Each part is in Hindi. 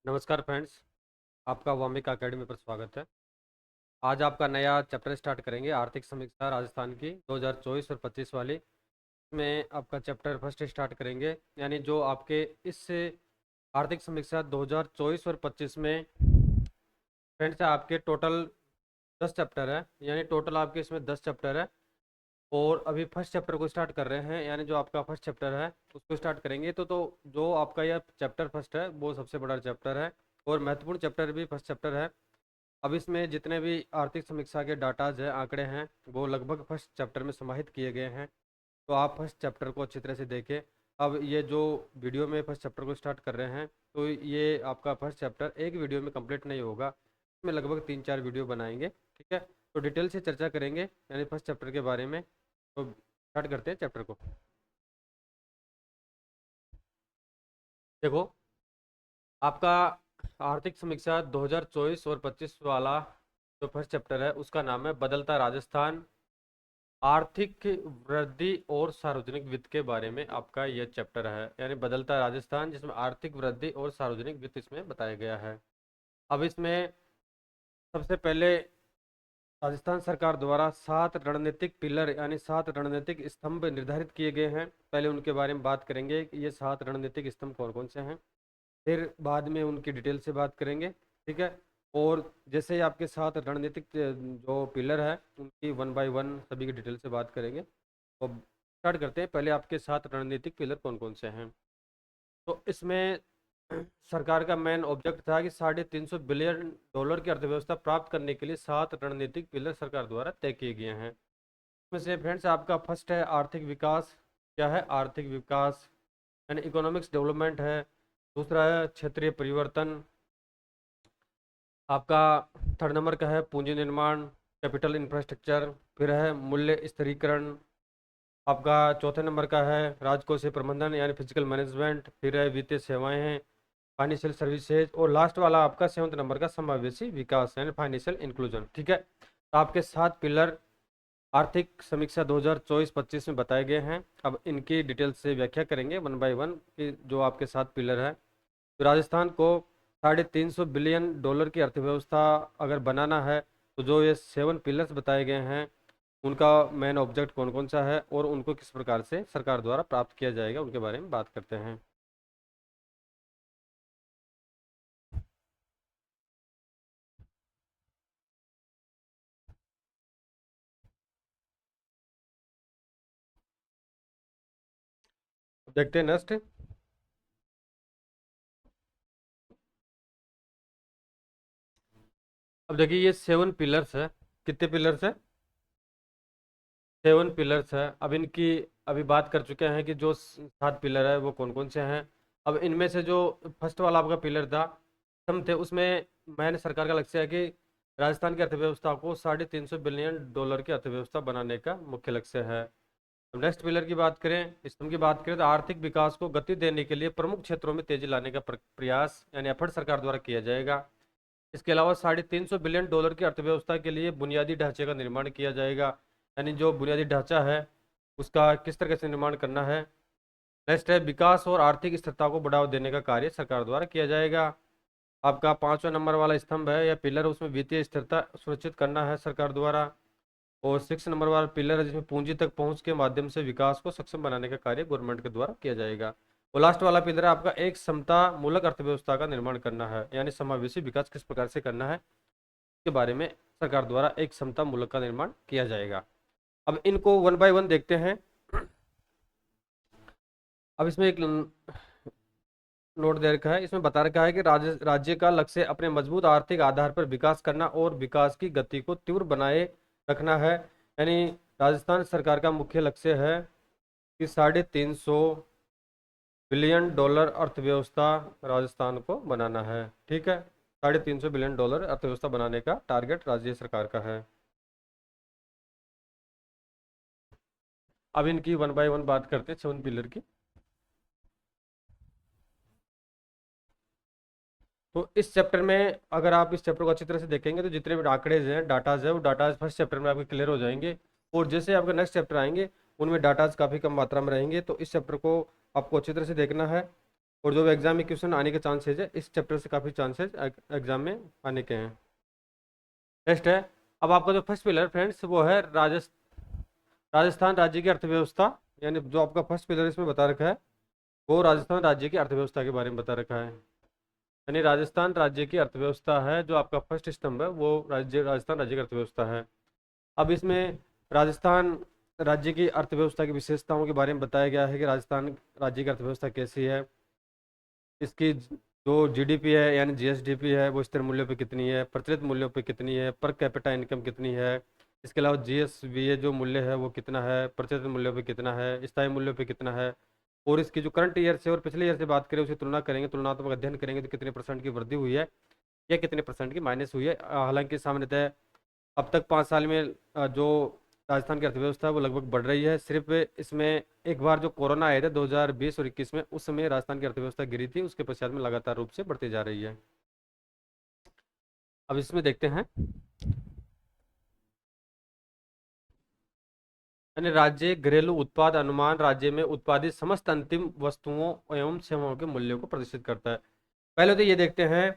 नमस्कार फ्रेंड्स। आपका वामिका एकेडमी पर स्वागत है। आज आपका नया चैप्टर स्टार्ट करेंगे, आर्थिक समीक्षा राजस्थान की 2024 और 25 वाली। में आपका चैप्टर फर्स्ट स्टार्ट करेंगे, यानी जो आपके इस आर्थिक समीक्षा 2024 और 25 में फ्रेंड्स आपके टोटल 10 चैप्टर है, यानी टोटल आपके इसमें 10 चैप्टर है। और अभी फर्स्ट चैप्टर को स्टार्ट कर रहे हैं, यानी जो आपका फर्स्ट चैप्टर है उसको स्टार्ट करेंगे। तो जो आपका यह चैप्टर फर्स्ट है वो सबसे बड़ा चैप्टर है और महत्वपूर्ण चैप्टर भी फर्स्ट चैप्टर है। अब इसमें जितने भी आर्थिक समीक्षा के डाटाज है, आंकड़े हैं, वो लगभग फर्स्ट चैप्टर में समाहित किए गए हैं। तो आप फर्स्ट चैप्टर को अच्छी तरह से देखें। अब ये जो वीडियो में फर्स्ट चैप्टर को स्टार्ट कर रहे हैं, तो ये आपका फर्स्ट चैप्टर एक वीडियो में कंप्लीट नहीं होगा, इसमें लगभग 3-4 वीडियो बनाएंगे। ठीक है, तो डिटेल से चर्चा करेंगे यानी फर्स्ट चैप्टर के बारे में। तो स्टार्ट करते हैं चैप्टर को। देखो, आपका आर्थिक समीक्षा 2024 और 25 वाला जो फर्स्ट चैप्टर है उसका नाम है बदलता राजस्थान, आर्थिक वृद्धि और सार्वजनिक वित्त के बारे में आपका यह चैप्टर है, यानी बदलता राजस्थान, जिसमें आर्थिक वृद्धि और सार्वजनिक वित्त इसमें बताया गया है। अब इसमें सबसे पहले राजस्थान सरकार द्वारा 7 रणनीतिक पिलर यानी 7 रणनीतिक स्तंभ निर्धारित किए गए हैं। पहले उनके बारे में बात करेंगे कि ये 7 रणनीतिक स्तंभ कौन कौन से हैं, फिर बाद में उनकी डिटेल से बात करेंगे। ठीक है, और जैसे ही आपके साथ रणनीतिक जो पिलर है उनकी वन बाय वन सभी की डिटेल से बात करेंगे। तो स्टार्ट करते हैं। पहले आपके साथ रणनीतिक पिलर कौन कौन से हैं। तो इसमें सरकार का मेन ऑब्जेक्ट था कि $350 बिलियन की अर्थव्यवस्था प्राप्त करने के लिए 7 रणनीतिक पिलर सरकार द्वारा तय किए गए हैं। इसमें से फ्रेंड्स आपका फर्स्ट है आर्थिक विकास। क्या है? आर्थिक विकास यानी इकोनॉमिक्स डेवलपमेंट है। दूसरा है क्षेत्रीय परिवर्तन। आपका थर्ड नंबर का है पूंजी निर्माण, कैपिटल इंफ्रास्ट्रक्चर। फिर है मूल्य स्थिरीकरण। आपका चौथे नंबर का है राजकोषीय प्रबंधन यानी फिजिकल मैनेजमेंट। फिर है वित्तीय सेवाएं हैं, फाइनेंशियल सर्विसेज। और लास्ट वाला आपका सेवंथ नंबर का समावेशी विकास यानी फाइनेंशियल इंक्लूजन। ठीक है, तो आपके 7 पिलर आर्थिक समीक्षा 2024-25 में बताए गए हैं। अब इनकी डिटेल से व्याख्या करेंगे वन बाय वन कि जो आपके 7 पिलर है। तो राजस्थान को $350 बिलियन की अर्थव्यवस्था अगर बनाना है, तो जो ये 7 पिलर्स बताए गए हैं उनका मेन ऑब्जेक्ट कौन कौन सा है और उनको किस प्रकार से सरकार द्वारा प्राप्त किया जाएगा उनके बारे में बात करते हैं। अब देखते हैं नेक्स्ट। अब देखिए ये 7 पिलर्स है। कितने पिलर्स है? 7 पिलर्स है। अब इनकी अभी बात कर चुके हैं कि जो 7 पिलर है वो कौन कौन से हैं। अब इनमें से जो फर्स्ट वाला आपका पिलर था सम थे, उसमें मैंने सरकार का लक्ष्य है कि राजस्थान की अर्थव्यवस्था को $350 बिलियन की अर्थव्यवस्था बनाने का मुख्य लक्ष्य है। अब नेक्स्ट पिलर की बात करें, स्तंभ की बात करें, तो आर्थिक विकास को गति देने के लिए प्रमुख क्षेत्रों में तेजी लाने का प्रयास यानी एफर्ट सरकार द्वारा किया जाएगा। इसके अलावा $350 बिलियन की अर्थव्यवस्था के लिए बुनियादी ढांचे का निर्माण किया जाएगा, यानी जो बुनियादी ढांचा है उसका किस तरह से निर्माण करना है। नेक्स्ट है विकास और आर्थिक स्थिरता को बढ़ावा देने का कार्य सरकार द्वारा किया जाएगा। आपका 5वां नंबर वाला स्तंभ है या पिलर, उसमें वित्तीय स्थिरता सुनिश्चित करना है सरकार द्वारा। और 6 नंबर वाला पिलर है जिसमें पूंजी तक पहुंच के माध्यम से विकास को सक्षम बनाने का कार्य गवर्नमेंट के द्वारा किया जाएगा। और लास्ट वाला पिलर है आपका एक समता मूलक अर्थव्यवस्था का निर्माण करना है, यानी समावेशी विकास किस प्रकार से करना है के बारे में सरकार द्वारा एक समता मूलक का निर्माण किया जाएगा। अब इनको वन बाय वन देखते हैं। अब इसमें एक नोट दे रखा है, इसमें बता रखा है कि राज्य का लक्ष्य अपने मजबूत आर्थिक आधार पर विकास करना और विकास की गति को तीव्र बनाए रखना है। यानी राजस्थान सरकार का मुख्य लक्ष्य है कि $350 बिलियन अर्थव्यवस्था राजस्थान को बनाना है। ठीक है, $350 बिलियन अर्थव्यवस्था बनाने का टारगेट राज्य सरकार का है। अब इनकी वन बाय वन बात करते हैं 7 पिलर की। तो इस चैप्टर में अगर आप इस चैप्टर को अच्छी तरह से देखेंगे तो जितने भी आंकड़े हैं, डाटाज है, वो डाटाज फर्स्ट चैप्टर में आपके क्लियर हो जाएंगे। और जैसे आपके नेक्स्ट चैप्टर आएंगे उनमें डाटाज काफ़ी कम मात्रा में रहेंगे। तो इस चैप्टर को आपको अच्छी तरह से देखना है। और जो एग्जाम में क्वेश्चन आने के चांसेज है, इस चैप्टर से काफ़ी चांसेस एग्जाम में आने के हैं। नेक्स्ट है, अब आपका जो फर्स्ट पिलर फ्रेंड्स वो है राजस्थान राज्य की अर्थव्यवस्था। यानी जो आपका फर्स्ट पिलर इसमें बता रखा है वो राजस्थान राज्य की अर्थव्यवस्था के बारे में बता रखा है। यानी राजस्थान राज्य की अर्थव्यवस्था है जो आपका फर्स्ट स्तंभ है, वो राजस्थान राज्य की अर्थव्यवस्था है। अब इसमें राजस्थान राज्य की अर्थव्यवस्था की विशेषताओं के बारे में बताया गया है कि राजस्थान राज्य की अर्थव्यवस्था कैसी है, इसकी जो जीडीपी है यानी जीएसडीपी है वो स्थिर मूल्यों पे कितनी है, प्रचलित मूल्यों पे कितनी है, पर कैपिटा इनकम कितनी है, इसके अलावा जीएसवीए जो मूल्य है वो कितना है, प्रचलित मूल्यों पे कितना है, स्थायी मूल्यों पे कितना है, और इसकी जो करंट ईयर से और पिछले ईयर से बात करें उसकी तुलना करेंगे, तुलनात्मक अध्ययन करेंगे तो कितने परसेंट की वृद्धि हुई है या कितने परसेंट की माइनस हुई है। हालांकि सामान्यतः अब तक 5 साल में जो राजस्थान की अर्थव्यवस्था है वो लगभग बढ़ रही है। सिर्फ इसमें एक बार जो कोरोना आया था 2020 और 21 में, उस समय राजस्थान की अर्थव्यवस्था गिरी थी, उसके पश्चात में लगातार रूप से बढ़ती जा रही है। अब इसमें देखते हैं, यानी राज्य घरेलू उत्पाद अनुमान राज्य में उत्पादित समस्त अंतिम वस्तुओं एवं सेवाओं के मूल्यों को प्रदर्शित करता है। पहले तो ये देखते हैं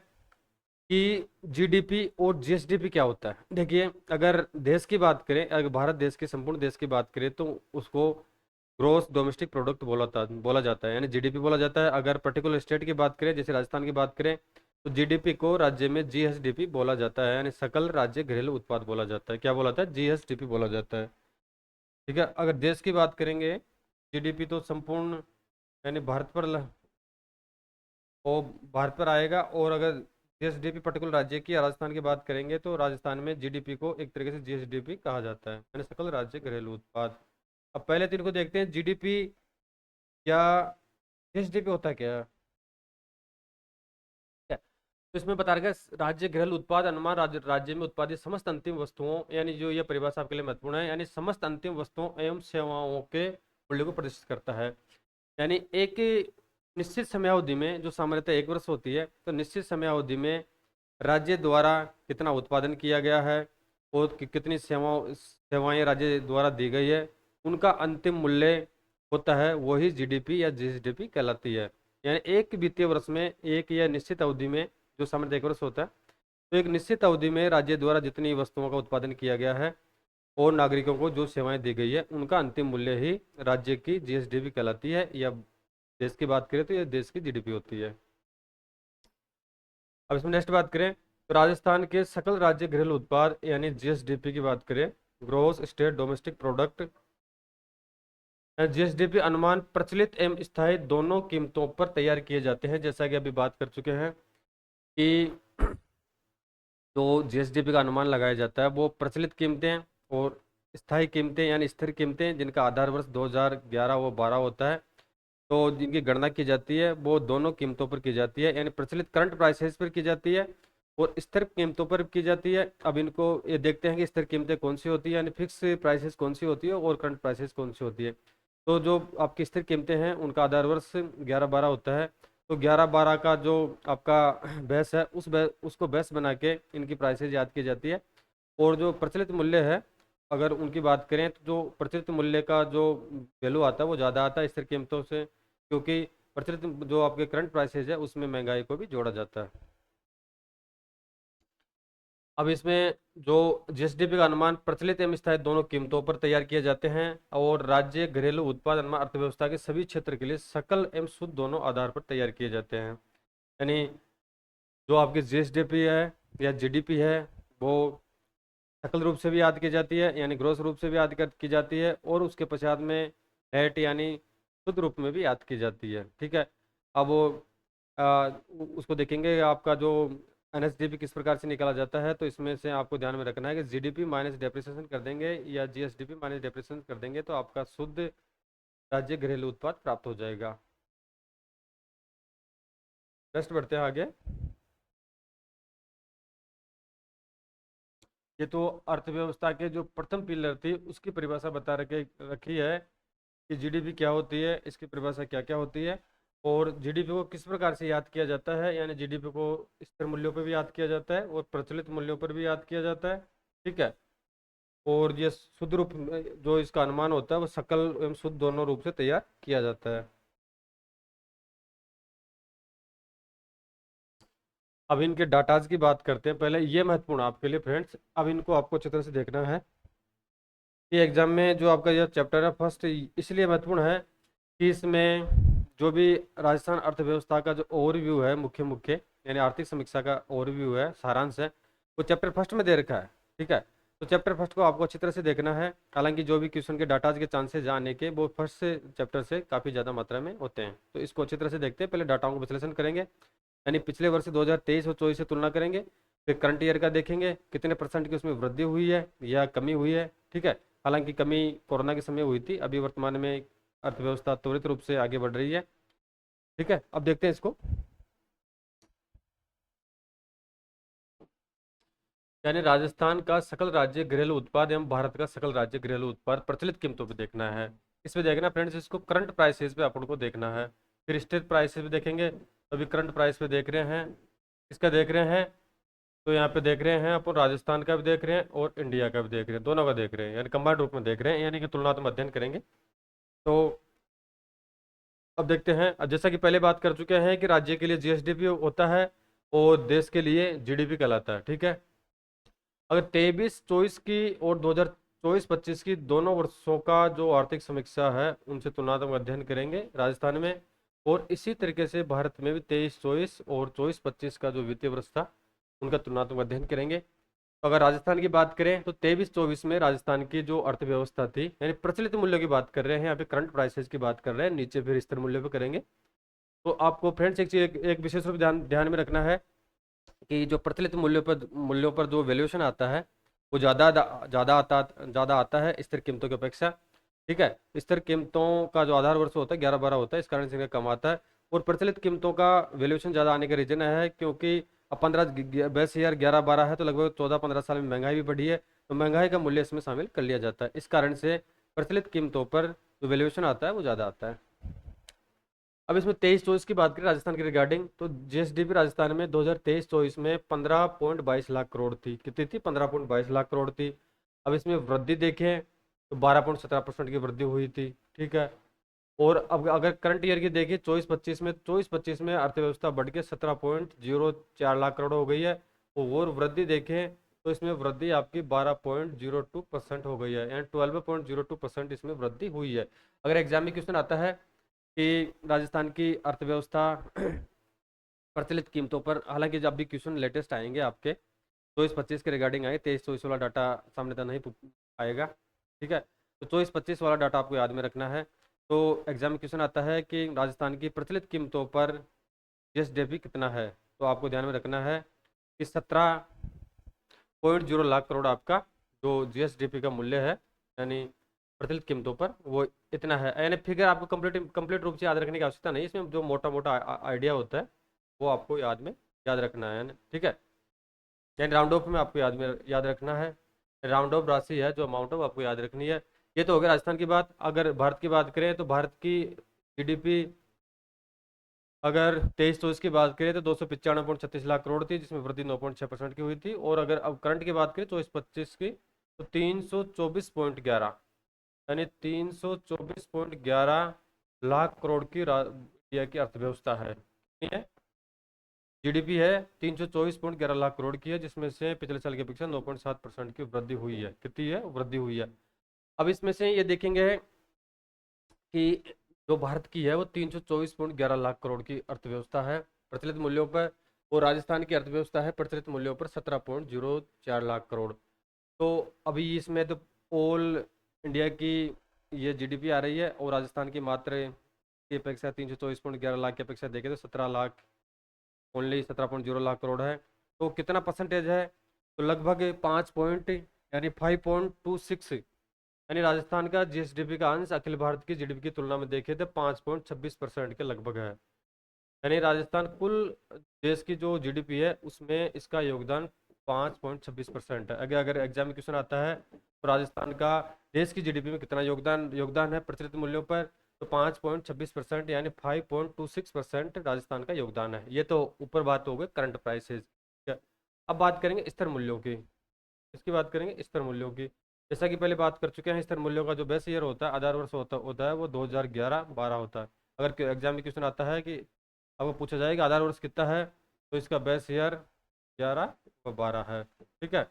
कि जीडीपी और जीएसडीपी क्या होता है। देखिए, अगर देश की बात करें, अगर भारत देश की संपूर्ण देश की बात करें तो उसको ग्रोस डोमेस्टिक प्रोडक्ट बोला जाता है, यानी जीडीपी बोला जाता है। अगर पर्टिकुलर स्टेट की बात करें, जैसे राजस्थान की बात करें, तो जीडीपी को राज्य में जीएसडीपी बोला जाता है, यानी सकल राज्य घरेलू उत्पाद बोला जाता है। क्या बोला जाता है? जीएसडीपी बोला जाता है। ठीक है। अगर देश की बात करेंगे, जीडीपी तो संपूर्ण यानी भारत पर आएगा। और अगर जीएसडीपी पर्टिकुलर राज्य की या राजस्थान की बात करेंगे तो राजस्थान में जीडीपी को एक तरीके से जीएसडीपी कहा जाता है, यानी सकल राज्य घरेलू उत्पाद। अब पहले तीन को देखते हैं, जीडीपी या जीएसडीपी होता है क्या? क्या? तो इसमें बता रखा है राज्य घरेलू उत्पाद अनुमान राज्य में उत्पादित समस्त अंतिम वस्तुओं, यानी जो ये परिभाषा आपके लिए महत्वपूर्ण है, यानी समस्त अंतिम वस्तुओं एवं सेवाओं के मूल्य को प्रदर्शित करता है। यानी एक निश्चित समयावधि में, जो सामान्यतः 1 वर्ष होती है, तो निश्चित समयावधि में राज्य द्वारा कितना उत्पादन किया गया है और कितनी सेवाएं राज्य द्वारा दी गई है, उनका अंतिम मूल्य होता है, वही जीडीपी या जीएसडीपी कहलाती है। यानी एक वित्तीय वर्ष में, एक या निश्चित अवधि में, जो सामान्यतः 1 वर्ष होता है, तो एक निश्चित अवधि में राज्य द्वारा जितनी वस्तुओं का उत्पादन किया गया है और नागरिकों को जो सेवाएं दी गई है, उनका अंतिम मूल्य ही राज्य की जीएसडीपी कहलाती है। या देश की बात करें तो ये देश की जीडीपी होती है। अब इसमें नेक्स्ट बात करें तो राजस्थान के सकल राज्य घरेलू उत्पाद यानी जीएसडीपी की बात करें, gross state domestic product, GSDP अनुमान प्रचलित एवं स्थायी दोनों कीमतों पर तैयार किए जाते हैं। जैसा कि अभी बात कर चुके हैं कि जो जीएसडीपी का अनुमान लगाया जाता है वो प्रचलित कीमतें और स्थायी कीमतें यानी स्थिर कीमतें, जिनका आधार वर्ष 2011 वो 12 होता है, तो जिनकी गणना की जाती है वो दोनों कीमतों पर की जाती है, यानी प्रचलित करंट प्राइसेस पर की जाती है और स्थिर कीमतों पर की जाती है। अब इनको ये देखते हैं कि स्थिर कीमतें कौन सी होती है, यानी फिक्स प्राइसेस कौन सी होती है और करंट प्राइसेस कौन सी होती है। तो जो आपकी स्थिर कीमतें हैं उनका आधार वर्ष 11-12 होता है। तो 11-12 का जो आपका बेस है, उसको बेस बना के इनकी प्राइसेस याद की जाती है। और जो प्रचलित मूल्य है, अगर उनकी बात करें तो जो प्रचलित मूल्य का जो वैल्यू आता है वो ज़्यादा आता है स्थिर कीमतों से, क्योंकि प्रचलित जो आपके करंट प्राइसेज है उसमें महंगाई को भी जोड़ा जाता है। अब इसमें जो जीएसडीपी का अनुमान प्रचलित एवं स्थायी दोनों कीमतों पर तैयार किए जाते हैं और राज्य घरेलू उत्पाद अनुमान अर्थव्यवस्था के सभी क्षेत्र के लिए सकल एवं शुद्ध दोनों आधार पर तैयार किए जाते हैं। यानी जो आपकी जीएसडीपी है या जीडीपी है वो सकल रूप से भी याद की जाती है, यानी ग्रोस रूप से भी की जाती है, और उसके पश्चात में नेट यानी शुद्ध रूप में भी याद की जाती है। ठीक है। अब वो उसको देखेंगे आपका जो एनएसडीपी किस प्रकार से निकाला जाता है, तो इसमें से आपको ध्यान में रखना है कि जीडीपी माइनस डेप्रिसिएशन कर देंगे या जीएसडीपी माइनस डेप्रिसिएशन कर देंगे तो आपका शुद्ध राज्य घरेलू उत्पाद प्राप्त हो जाएगा। नेक्स्ट बढ़ते हैं आगे। ये तो अर्थव्यवस्था के जो प्रथम पिलर थी उसकी परिभाषा बता रखी है कि जीडीपी क्या होती है, इसकी परिभाषा क्या क्या होती है, और जीडीपी को किस प्रकार से याद किया जाता है। यानी जीडीपी को स्थिर मूल्यों पर भी याद किया जाता है और प्रचलित मूल्यों पर भी याद किया जाता है। ठीक है। और ये शुद्ध रूप में जो इसका अनुमान होता है वो सकल एवं शुद्ध दोनों रूप से तैयार किया जाता है। अब इनके डाटाज की बात करते हैं। पहले ये महत्वपूर्ण है आपके लिए फ्रेंड्स, अब इनको आपको अच्छी तरह से देखना है। ये एग्जाम में जो आपका यह चैप्टर है फर्स्ट इसलिए महत्वपूर्ण है कि इसमें जो भी राजस्थान अर्थव्यवस्था का जो ओवरव्यू है, मुख्य मुख्य यानी आर्थिक समीक्षा का ओवरव्यू है, सारांश है, वो चैप्टर फर्स्ट में दे रखा है। ठीक है, तो चैप्टर फर्स्ट को आपको अच्छी तरह से देखना है। हालांकि जो भी क्वेश्चन के डाटाज के चांसेस आने के वो फर्स्ट से चैप्टर से काफ़ी ज़्यादा मात्रा में होते हैं, तो इसको अच्छी तरह से देखते हैं। पहले डाटाओं को विश्लेषण करेंगे, यानी पिछले वर्ष 2023 और 24 से तुलना करेंगे। फिर करंट ईयर का देखेंगे कितने परसेंट की उसमें वृद्धि हुई है या कमी हुई है। ठीक है, हालांकि कमी कोरोना के समय हुई थी, अभी वर्तमान में अर्थव्यवस्था त्वरित रूप से आगे बढ़ रही है। ठीक है, अब देखते हैं इसको। यानी राजस्थान का सकल राज्य घरेलू उत्पाद एवं भारत का सकल राज्य घरेलू उत्पाद प्रचलित कीमतों पे देखना है। इसमें देखना फ्रेंड्स, इसको करंट प्राइसेस पे अपन को देखना है। फिर स्टेट प्राइसेस पे देखेंगे, तो अभी करंट प्राइस पे देख रहे हैं, इसका देख रहे हैं। तो यहाँ पे देख रहे हैं अपन, राजस्थान का भी देख रहे हैं और इंडिया का भी देख रहे हैं, दोनों का देख रहे हैं, यानी कंबाइंड रूप में देख रहे हैं, यानी कि तुलनात्मक अध्ययन करेंगे। तो अब देखते हैं। अब जैसा कि पहले बात कर चुके हैं कि राज्य के लिए जीएसडीपी होता है और देश के लिए जीडीपी कहलाता है। ठीक है, अगर 23-24 की और 2024-25 की दोनों वर्षों का जो आर्थिक समीक्षा है उनसे तुलनात्मक अध्ययन करेंगे राजस्थान में, और इसी तरीके से भारत में भी 23-24 और 24-25 का जो वित्तीय वर्ष था उनका तुलनात्मक अध्ययन करेंगे। तो अगर राजस्थान की बात करें तो 23-24 में राजस्थान की जो अर्थव्यवस्था थी, यानी प्रचलित मूल्यों की बात कर रहे हैं, यहाँ पे करंट प्राइसेस की बात कर रहे हैं, नीचे फिर स्थिर मूल्य पे करेंगे। तो आपको फ्रेंड्स एक चीज एक विशेष रूप ध्यान ध्यान में रखना है कि जो प्रचलित मूल्यों पर जो वैल्यूएशन आता है वो ज़्यादा आता है स्थिर कीमतों की अपेक्षा। ठीक है, स्थिर कीमतों का जो आधार वर्ष होता है 11-12 होता है, इस कारण से इनका कम आता है। और प्रचलित कीमतों का वैल्यूएशन ज़्यादा आने का रीजन है क्योंकि अब 15 20 यार 11-12 है, तो लगभग 14-15 साल में महंगाई भी बढ़ी है, तो महंगाई का मूल्य इसमें शामिल कर लिया जाता है। इस कारण से प्रचलित कीमतों पर जो वैल्यूएशन आता है वो ज़्यादा आता है। अब इसमें 23-24 की बात करें राजस्थान की रिगार्डिंग, तो जीएसडीपी राजस्थान में 2023-24 में 15.22 लाख करोड़ थी। कितनी थी? 15.22 लाख करोड़ थी। अब इसमें वृद्धि देखें तो 12.17% की वृद्धि हुई थी। ठीक है, और अब अगर करंट ईयर की देखिए 24-25 में अर्थव्यवस्था बढ़ के 17.04 लाख करोड़ हो गई है, और वृद्धि देखें तो इसमें वृद्धि आपकी 12.02% हो गई है, यानी 12.02% इसमें वृद्धि हुई है। अगर एग्जाम में क्वेश्चन आता है कि राजस्थान की अर्थव्यवस्था प्रचलित कीमतों पर, हालांकि जब भी क्वेश्चन लेटेस्ट आएंगे आपके 24-25 के रिगार्डिंग आए, 23-24 वाला डाटा सामने तो नहीं आएगा। ठीक है, तो 24-25 वाला डाटा आपको याद में रखना है। तो एग्जाम में क्वेश्चन आता है कि राजस्थान की प्रचलित कीमतों पर जीएसडीपी कितना है, तो आपको ध्यान में रखना है कि 17.0 लाख करोड़ आपका जो जीएसडीपी का मूल्य है, यानी प्रचलित कीमतों पर वो इतना है। यानी फिगर आपको कंप्लीट रूप से याद रखने की आवश्यकता नहीं, इसमें जो मोटा मोटा आइडिया होता है वो आपको याद रखना है, यानी ठीक है। यानी राउंड ऑफ में आपको याद रखना है, राउंड ऑफ राशि है जो अमाउंट ऑफ आपको याद रखनी है। ये तो हो गया राजस्थान की बात। अगर भारत की बात करें तो भारत की जीडीपी अगर 23-24 की बात करें तो 295.36 लाख करोड़ थी, जिसमें वृद्धि 9.6% की हुई थी। और अगर अब करंट की बात करें 24-25 की तो 324.11, यानी 324.11 लाख करोड़ की इंडिया की अर्थव्यवस्था है। कितनी है? जीडीपी है 324.11 लाख करोड़ की है, जिसमें से पिछले साल की अपेक्षा 9.7% की वृद्धि हुई है। कितनी है? वृद्धि हुई है। अब इसमें से ये देखेंगे कि जो भारत की है वो 324.11 लाख करोड़ की अर्थव्यवस्था है प्रचलित मूल्यों पर, और राजस्थान की अर्थव्यवस्था है प्रचलित मूल्यों पर 17.04 लाख करोड़। तो अभी इसमें तो ऑल इंडिया की ये जीडीपी आ रही है, और राजस्थान की मात्र की अपेक्षा 324.11 लाख की अपेक्षा देखें तो 17 लाख करोड़ है। तो कितना परसेंटेज है? तो लगभग 5 पॉइंट यानी 5.26, यानी राजस्थान का जीएसडीपी का अंश अखिल भारत की जीडीपी की तुलना में देखे तो 5.26% के लगभग है। यानी राजस्थान कुल देश की जो जीडीपी है उसमें इसका योगदान 5.26% है। अगर अगर एग्जाम में क्वेश्चन आता है तो राजस्थान का देश की जीडीपी में कितना योगदान है प्रचलित मूल्यों पर, तो 5.26% यानी 5.26% राजस्थान का योगदान है। ये तो ऊपर बात हो गई करंट प्राइसेस। अब बात करेंगे स्थिर मूल्यों की, इसकी बात करेंगे स्थिर मूल्यों की। जैसा कि पहले बात कर चुके हैं, स्थिर मूल्यों का जो बेस ईयर होता है, आधार वर्ष होता है वो 2011-12 होता है। अगर एग्जाम में क्वेश्चन आता है कि आपको पूछा जाएगा आधार वर्ष कितना है, तो इसका बेस ईयर 11 व 12 है। ठीक है।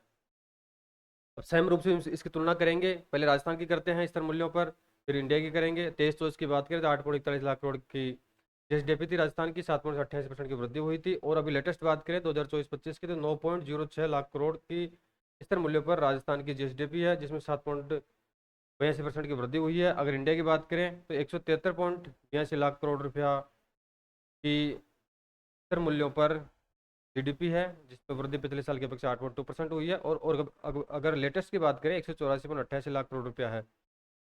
अब सेम रूप से इसकी तुलना करेंगे, पहले राजस्थान की करते हैं स्तर मूल्यों पर, फिर इंडिया की करेंगे। 23-24 की बात करें तो 8.41 लाख करोड़ की जीएसडीपी थी राजस्थान की, 7.88% की वृद्धि हुई थी। और अभी लेटेस्ट बात करें 2024-25 की, तो 9.06 लाख करोड़ की स्तर मूल्यों पर राजस्थान की जीएसडीपी है, जिसमें 7.82% की वृद्धि हुई है। अगर इंडिया की बात करें तो 173.82 लाख करोड़ रुपया की स्तर मूल्यों पर जीडीपी है, जिस पर वृद्धि पिछले साल की अपेक्षा 8.2% हुई है। और अगर लेटेस्ट की बात करें 184.88 लाख करोड़ रुपया है,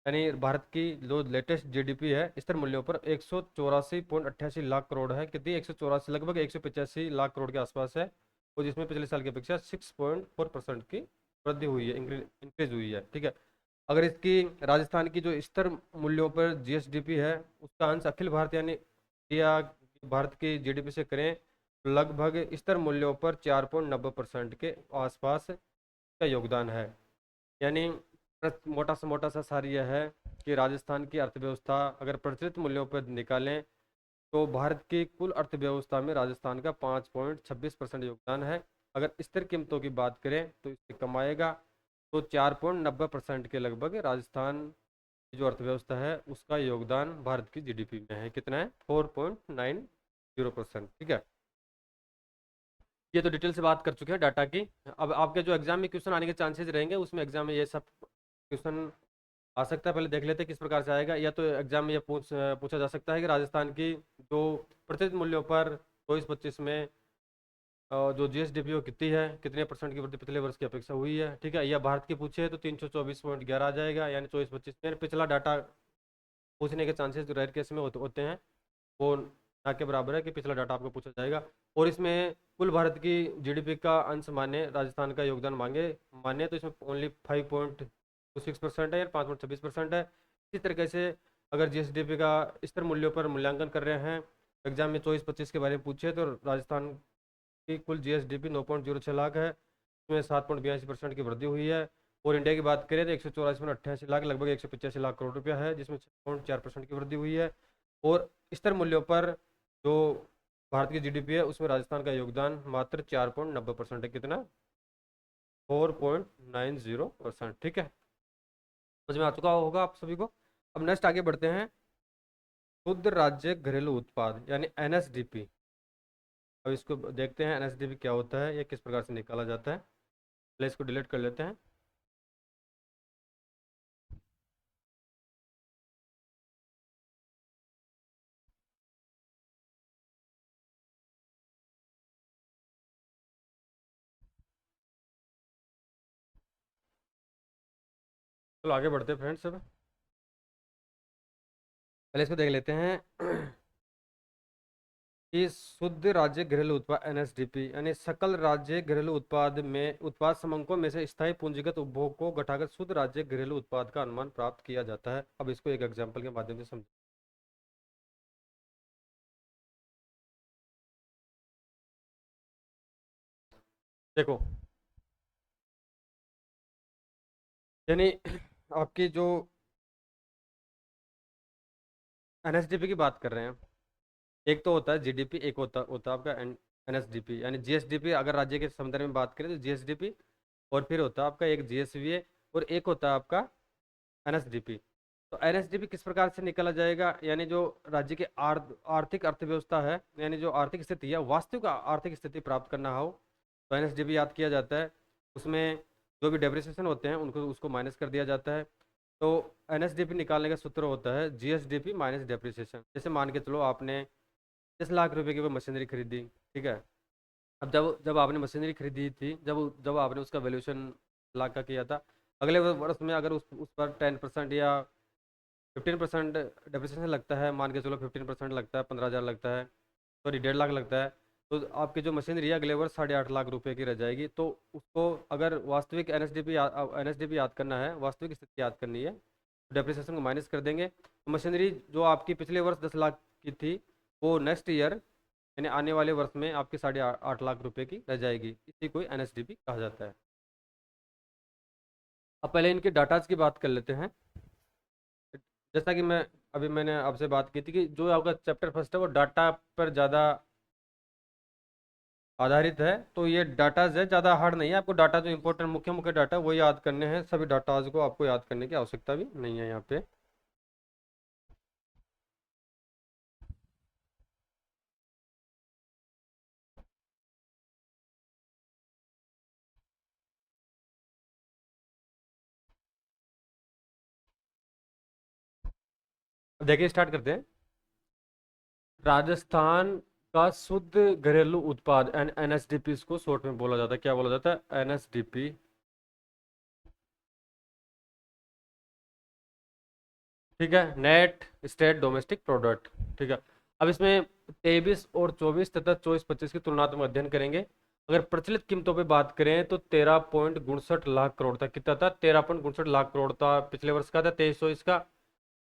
यानी भारत की जो लेटेस्ट जीडीपी है स्तर मूल्यों पर 184.88 लाख करोड़ है। कितनी? 184, लगभग 185 लाख करोड़ के आसपास है। और जिसमें पिछले साल की अपेक्षा 6.4% की वृद्धि हुई है, इंक्रीज हुई है। ठीक है। अगर इसकी राजस्थान की जो स्तर मूल्यों पर जीएसडीपी है उसका अंश अखिल भारत यानी इंडिया भारत की जीडीपी से करें तो लगभग स्तर मूल्यों पर 4.90% के आसपास का योगदान है। यानी मोटा सा सार यह है कि राजस्थान की अर्थव्यवस्था अगर प्रचलित मूल्यों पर निकालें तो भारत की कुल अर्थव्यवस्था में राजस्थान का 5.26% योगदान है। अगर स्थिर कीमतों की बात करें तो इससे कमाएगा तो 4.90% के लगभग राजस्थान की जो अर्थव्यवस्था है उसका योगदान भारत की जीडीपी में है। कितना है? 4.90%। ठीक है। ये तो डिटेल से बात कर चुके हैं डाटा की। अब आपके जो एग्जाम में क्वेश्चन आने के चांसेस रहेंगे, उसमें एग्जाम में ये सब क्वेश्चन आ सकता है। पहले देख लेते हैं किस प्रकार से आएगा। या तो एग्जाम में ये पूछा जा सकता है कि राजस्थान की जो प्रचलित मूल्यों पर 24-25 में जो जीएसडीपी वो कितनी है, कितने परसेंट की वृद्धि पिछले वर्ष की अपेक्षा हुई है। ठीक है। या भारत की पूछे तो 324.11 आ जाएगा, यानी 24-25 में पिछला डाटा पूछने के चांसेस जो रेयर केस में होते हैं वो ना के बराबर है कि पिछला डाटा आपको पूछा जाएगा। और इसमें कुल भारत की जीडीपी का अंश माने राजस्थान का योगदान माने तो इसमें ओनली 5.26% है या 5.26% है। इसी तरीके से अगर जीएसडीपी का स्तर मूल्यों पर मूल्यांकन कर रहे हैं, एग्जाम में 24-25 के बारे में पूछे तो राजस्थान की कुल जीएसडीपी 9.06 लाख है, इसमें 7.82% की वृद्धि हुई है। और इंडिया की बात करें तो 184.88 लाख, लगभग 185 लाख करोड़ रुपया है, जिसमें 6.4% की वृद्धि हुई है। और स्तर मूल्यों पर जो भारत की जीडीपी है उसमें राजस्थान का योगदान मात्र 4.90% है। कितना? 4.90%। ठीक है। समझ में आ चुका होगा आप सभी को। अब नेक्स्ट आगे बढ़ते हैं। शुद्ध राज्य घरेलू उत्पाद यानी एनएसडीपी। अब इसको देखते हैं एनएसडीपी क्या होता है, ये किस प्रकार से निकाला जाता है। पहले इसको डिलीट कर लेते हैं। चलो आगे बढ़ते हैं फ्रेंड्स। अब पहले इसको देख लेते हैं कि शुद्ध राज्य घरेलू उत्पाद एनएसडीपी यानी सकल राज्य घरेलू उत्पाद में उत्पाद समूहों में से स्थायी पूंजीगत उपभोग को घटाकर शुद्ध राज्य घरेलू उत्पाद का अनुमान प्राप्त किया जाता है। अब इसको एक एग्जांपल के माध्यम से समझ। देखो, यानी आपकी जो एनएसडीपी की बात कर रहे हैं, एक तो होता है जीडीपी, एक होता होता है आपका एनएसडीपी यानी जीएसडीपी। अगर राज्य के संदर्भ में बात करें तो जीएसडीपी, और फिर होता है आपका एक जीएसवीए, और एक होता है आपका एनएसडीपी। तो एनएसडीपी किस प्रकार से निकाला जाएगा, यानी जो राज्य की आर्थिक अर्थव्यवस्था है, यानी जो आर्थिक स्थिति है, वास्तविक आर्थिक स्थिति प्राप्त करना हो तो एनएसडीपी याद किया जाता है। उसमें जो भी डेप्रिसिएशन होते हैं उनको उसको माइनस कर दिया जाता है। तो एनएसडीपी निकालने का सूत्र होता है जीएसडीपी माइनस डेप्रिसिएशन। जैसे मान के चलो आपने 10 लाख रुपए की कोई मशीनरी खरीदी। ठीक है। अब जब जब आपने मशीनरी खरीदी थी, जब जब आपने उसका वैल्यूएशन लाख का किया था, अगले वर्ष में अगर उस पर 10% या 15% डेप्रिसिएशन लगता है, मान के चलो 15% लगता है, 15,000 लगता है, सॉरी 1.5 लाख लगता है, तो आपकी जो मशीनरी है अगले वर्ष 8.5 लाख रुपए की रह जाएगी। तो उसको अगर वास्तविक एनएसडीपी याद करना है, वास्तविक स्थिति याद करनी है, तो डेप्रिसिएशन को माइनस कर देंगे। तो मशीनरी जो आपकी पिछले वर्ष 10 लाख की थी वो नेक्स्ट ईयर यानी आने वाले वर्ष में आपकी 8.5 लाख रुपए की रह जाएगी। इसी को एनएसडीपी कहा जाता है। अब पहले इनके डाटाज की बात कर लेते हैं। जैसा कि मैंने आपसे बात की थी कि जो आपका चैप्टर फर्स्ट है वो डाटा पर ज़्यादा आधारित है। तो ये डाटाज है, ज़्यादा हार्ड नहीं है। आपको डाटा जो इंपॉर्टेंट मुख्य मुख्य डाटा वो याद करने हैं, सभी डाटाज को आपको याद करने की आवश्यकता भी नहीं है यहाँ पे। अब देखिए स्टार्ट करते हैं। राजस्थान का शुद्ध घरेलू उत्पाद एनएसडीपी, इसको शॉर्ट में बोला जाता है। क्या बोला जाता है? एनएसडीपी। ठीक है, नेट स्टेट डोमेस्टिक प्रोडक्ट। ठीक है। अब इसमें 23 और 24 तथा 24-25 की तुलनात्मक अध्ययन करेंगे। अगर प्रचलित कीमतों पे बात करें तो 13.62 लाख करोड़ था। कितना था? 13.62 लाख करोड़ था पिछले वर्ष का था 23-24 का।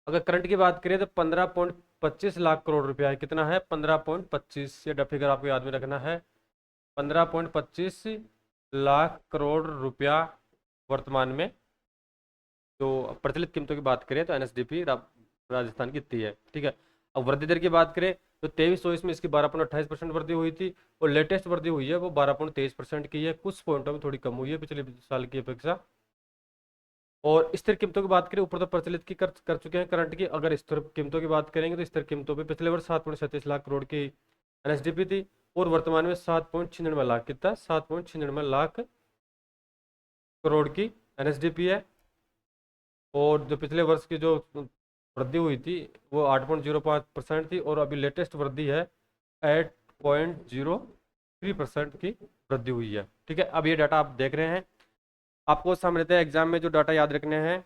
अगर करंट की बात करें तो 15.25 लाख करोड़ रुपया है। कितना है? 15.25। ये फिगर आपको याद में रखना है। 15.25 लाख करोड़ रुपया वर्तमान में जो प्रचलित कीमतों की बात करें तो एनएसडीपी राजस्थान की इतनी है। ठीक है। अब वृद्धि दर की बात करें तो 23-24 में इसकी 12.28% वृद्धि हुई थी, और लेटेस्ट वृद्धि हुई है वो 12.23% की है। कुछ पॉइंटों में थोड़ी कम हुई है पिछले साल की अपेक्षा। और स्थिर कीमतों की बात करें, ऊपर तो प्रचलित की कर चुके हैं करंट की। अगर स्थिर कीमतों की बात करेंगे तो स्थिर कीमतों पे पिछले वर्ष 7.37 लाख करोड़ की एनएसडीपी थी, और वर्तमान में 7.96 लाख, कितना? 7.96 लाख करोड़ की एनएसडीपी है। और जो पिछले वर्ष की जो वृद्धि हुई थी वो 8.05% थी, और अभी लेटेस्ट वृद्धि है 8.03% की वृद्धि हुई है। ठीक है। अब ये डाटा आप देख रहे हैं। आपको सामान्यतः एग्जाम में जो डाटा याद रखने हैं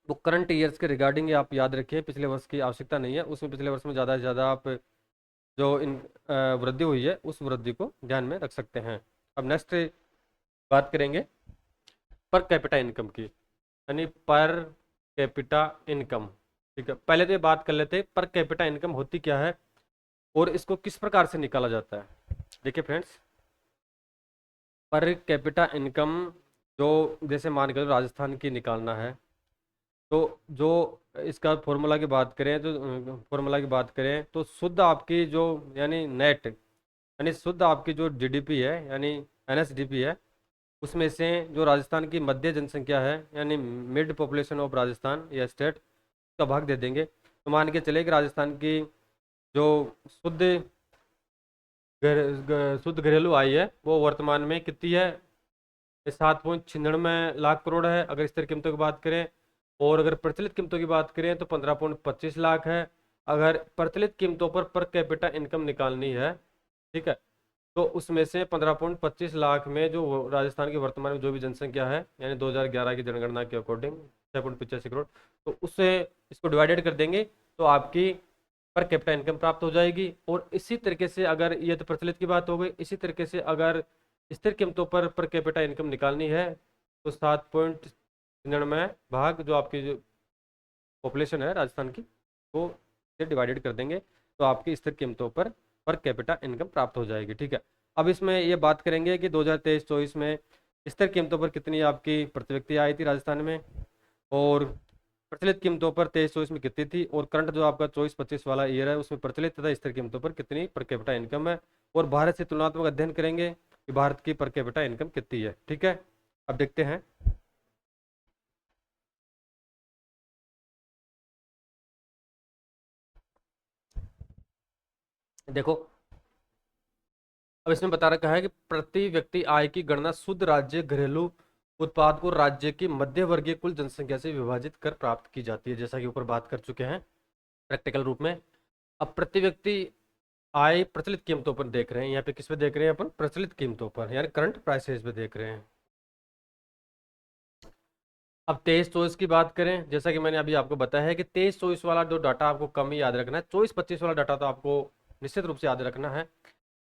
वो करंट ईयर्स के रिगार्डिंग आप याद रखिए, पिछले वर्ष की आवश्यकता नहीं है। उसमें पिछले वर्ष में ज़्यादा से ज़्यादा आप जो इन वृद्धि हुई है उस वृद्धि को ध्यान में रख सकते हैं। अब नेक्स्ट बात करेंगे पर कैपिटा इनकम की, यानी पर कैपिटा इनकम। ठीक है, पहले तो ये बात कर लेते हैं पर कैपिटा इनकम होती क्या है और इसको किस प्रकार से निकाला जाता है। देखिए फ्रेंड्स, पर कैपिटा इनकम जो जैसे मान के चलो राजस्थान की निकालना है, तो जो इसका फॉर्मूला की बात करें तो फॉर्मूला की बात करें तो शुद्ध आपकी जो यानी नेट यानी शुद्ध आपकी जो जीडीपी है यानी एनएसडीपी है, उसमें से जो राजस्थान की मध्य जनसंख्या है यानी मिड पॉपुलेशन ऑफ राजस्थान या स्टेट का भाग दे देंगे। तो मान के चले कि राजस्थान की जो शुद्ध शुद्ध घरेलू आय है वो वर्तमान में कितनी है? 7.96 लाख करोड़ है अगर स्थिर कीमतों की बात करें। और अगर प्रचलित कीमतों की बात करें तो 15.25 लाख है। अगर प्रचलित कीमतों पर कैपिटा इनकम निकालनी है, ठीक है, तो उसमें से 15.25 लाख में जो राजस्थान की वर्तमान में जो भी जनसंख्या है यानी 2011 की जनगणना के अकॉर्डिंग 6.85 करोड़, तो उससे इसको डिवाइडेड कर देंगे तो आपकी पर कैपिटा इनकम प्राप्त हो जाएगी। और इसी तरीके से अगर ये तो प्रचलित की बात हो गई, इसी तरीके से अगर स्थिर कीमतों पर कैपिटा इनकम निकालनी है तो 7.99 भाग जो आपकी जो पॉपुलेशन है राजस्थान की वो से डिवाइडेड कर देंगे तो आपकी स्थिर कीमतों पर कैपिटा इनकम प्राप्त हो जाएगी। ठीक है। अब इसमें ये बात करेंगे कि 2023-24 में स्थिर कीमतों पर कितनी आपकी प्रति व्यक्ति आई थी राजस्थान में, और प्रचलित कीमतों पर 23-24 में कितनी थी, और करंट जो आपका 24-25 वाला ईयर है उसमें प्रचलित तथा स्थिर कीमतों पर कितनी पर कैपिटा इनकम है। और भारत से तुलनात्मक अध्ययन करेंगे कि भारत की पर कैपिटा इनकम कितनी है। ठीक है। अब देखते हैं। देखो, अब इसमें बता रखा है कि प्रति व्यक्ति आय की गणना शुद्ध राज्य घरेलू उत्पाद को राज्य की मध्य वर्गीय कुल जनसंख्या से विभाजित कर प्राप्त की जाती है, जैसा कि ऊपर बात कर चुके हैं प्रैक्टिकल रूप में। अब प्रति व्यक्ति आय प्रचलित कीमतों पर देख रहे हैं, यहाँ पे किस पे देख रहे हैं अपन? प्रचलित कीमतों पर यानी करंट प्राइसेस पे देख रहे हैं। अब 23-24 की बात करें, जैसा कि मैंने अभी आपको बताया है कि 23-24 वाला जो डाटा आपको कम ही याद रखना है, 24-25 वाला डाटा तो आपको निश्चित रूप से याद रखना है।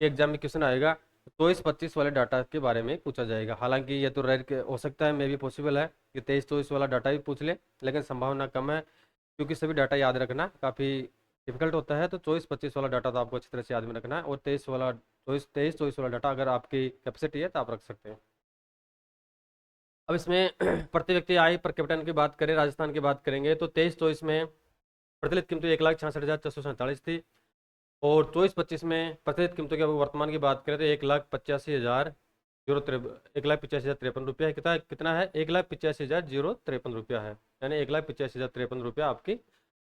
एग्जाम में क्वेश्चन आएगा 24-25 वाले डाटा के बारे में पूछा जाएगा। हालांकि ये तो रेयर हो सकता है, मे भी पॉसिबल है कि 23-24 वाला डाटा भी पूछ ले, लेकिन संभावना कम है क्योंकि सभी डाटा याद रखना काफ़ी डिफिकल्ट होता है। तो 24-25 वाला डाटा तो आपको अच्छी तरह से याद में रखना है, और 23-24 वाला डाटा अगर आपकी कैपेसिटी है तो आप रख सकते हैं। अब इसमें प्रति व्यक्ति आय पर कैपिटल की बात करें, राजस्थान की बात करेंगे तो 23-24 में प्रचलित कीमत 1,66,447 थी, और 24-25 में प्रचलित कीमतों की वर्तमान की बात करें तो 1,85,053 रुपया है। कितना है? 1,85,053 रुपया है, यानी 1,85,053 रुपया आपकी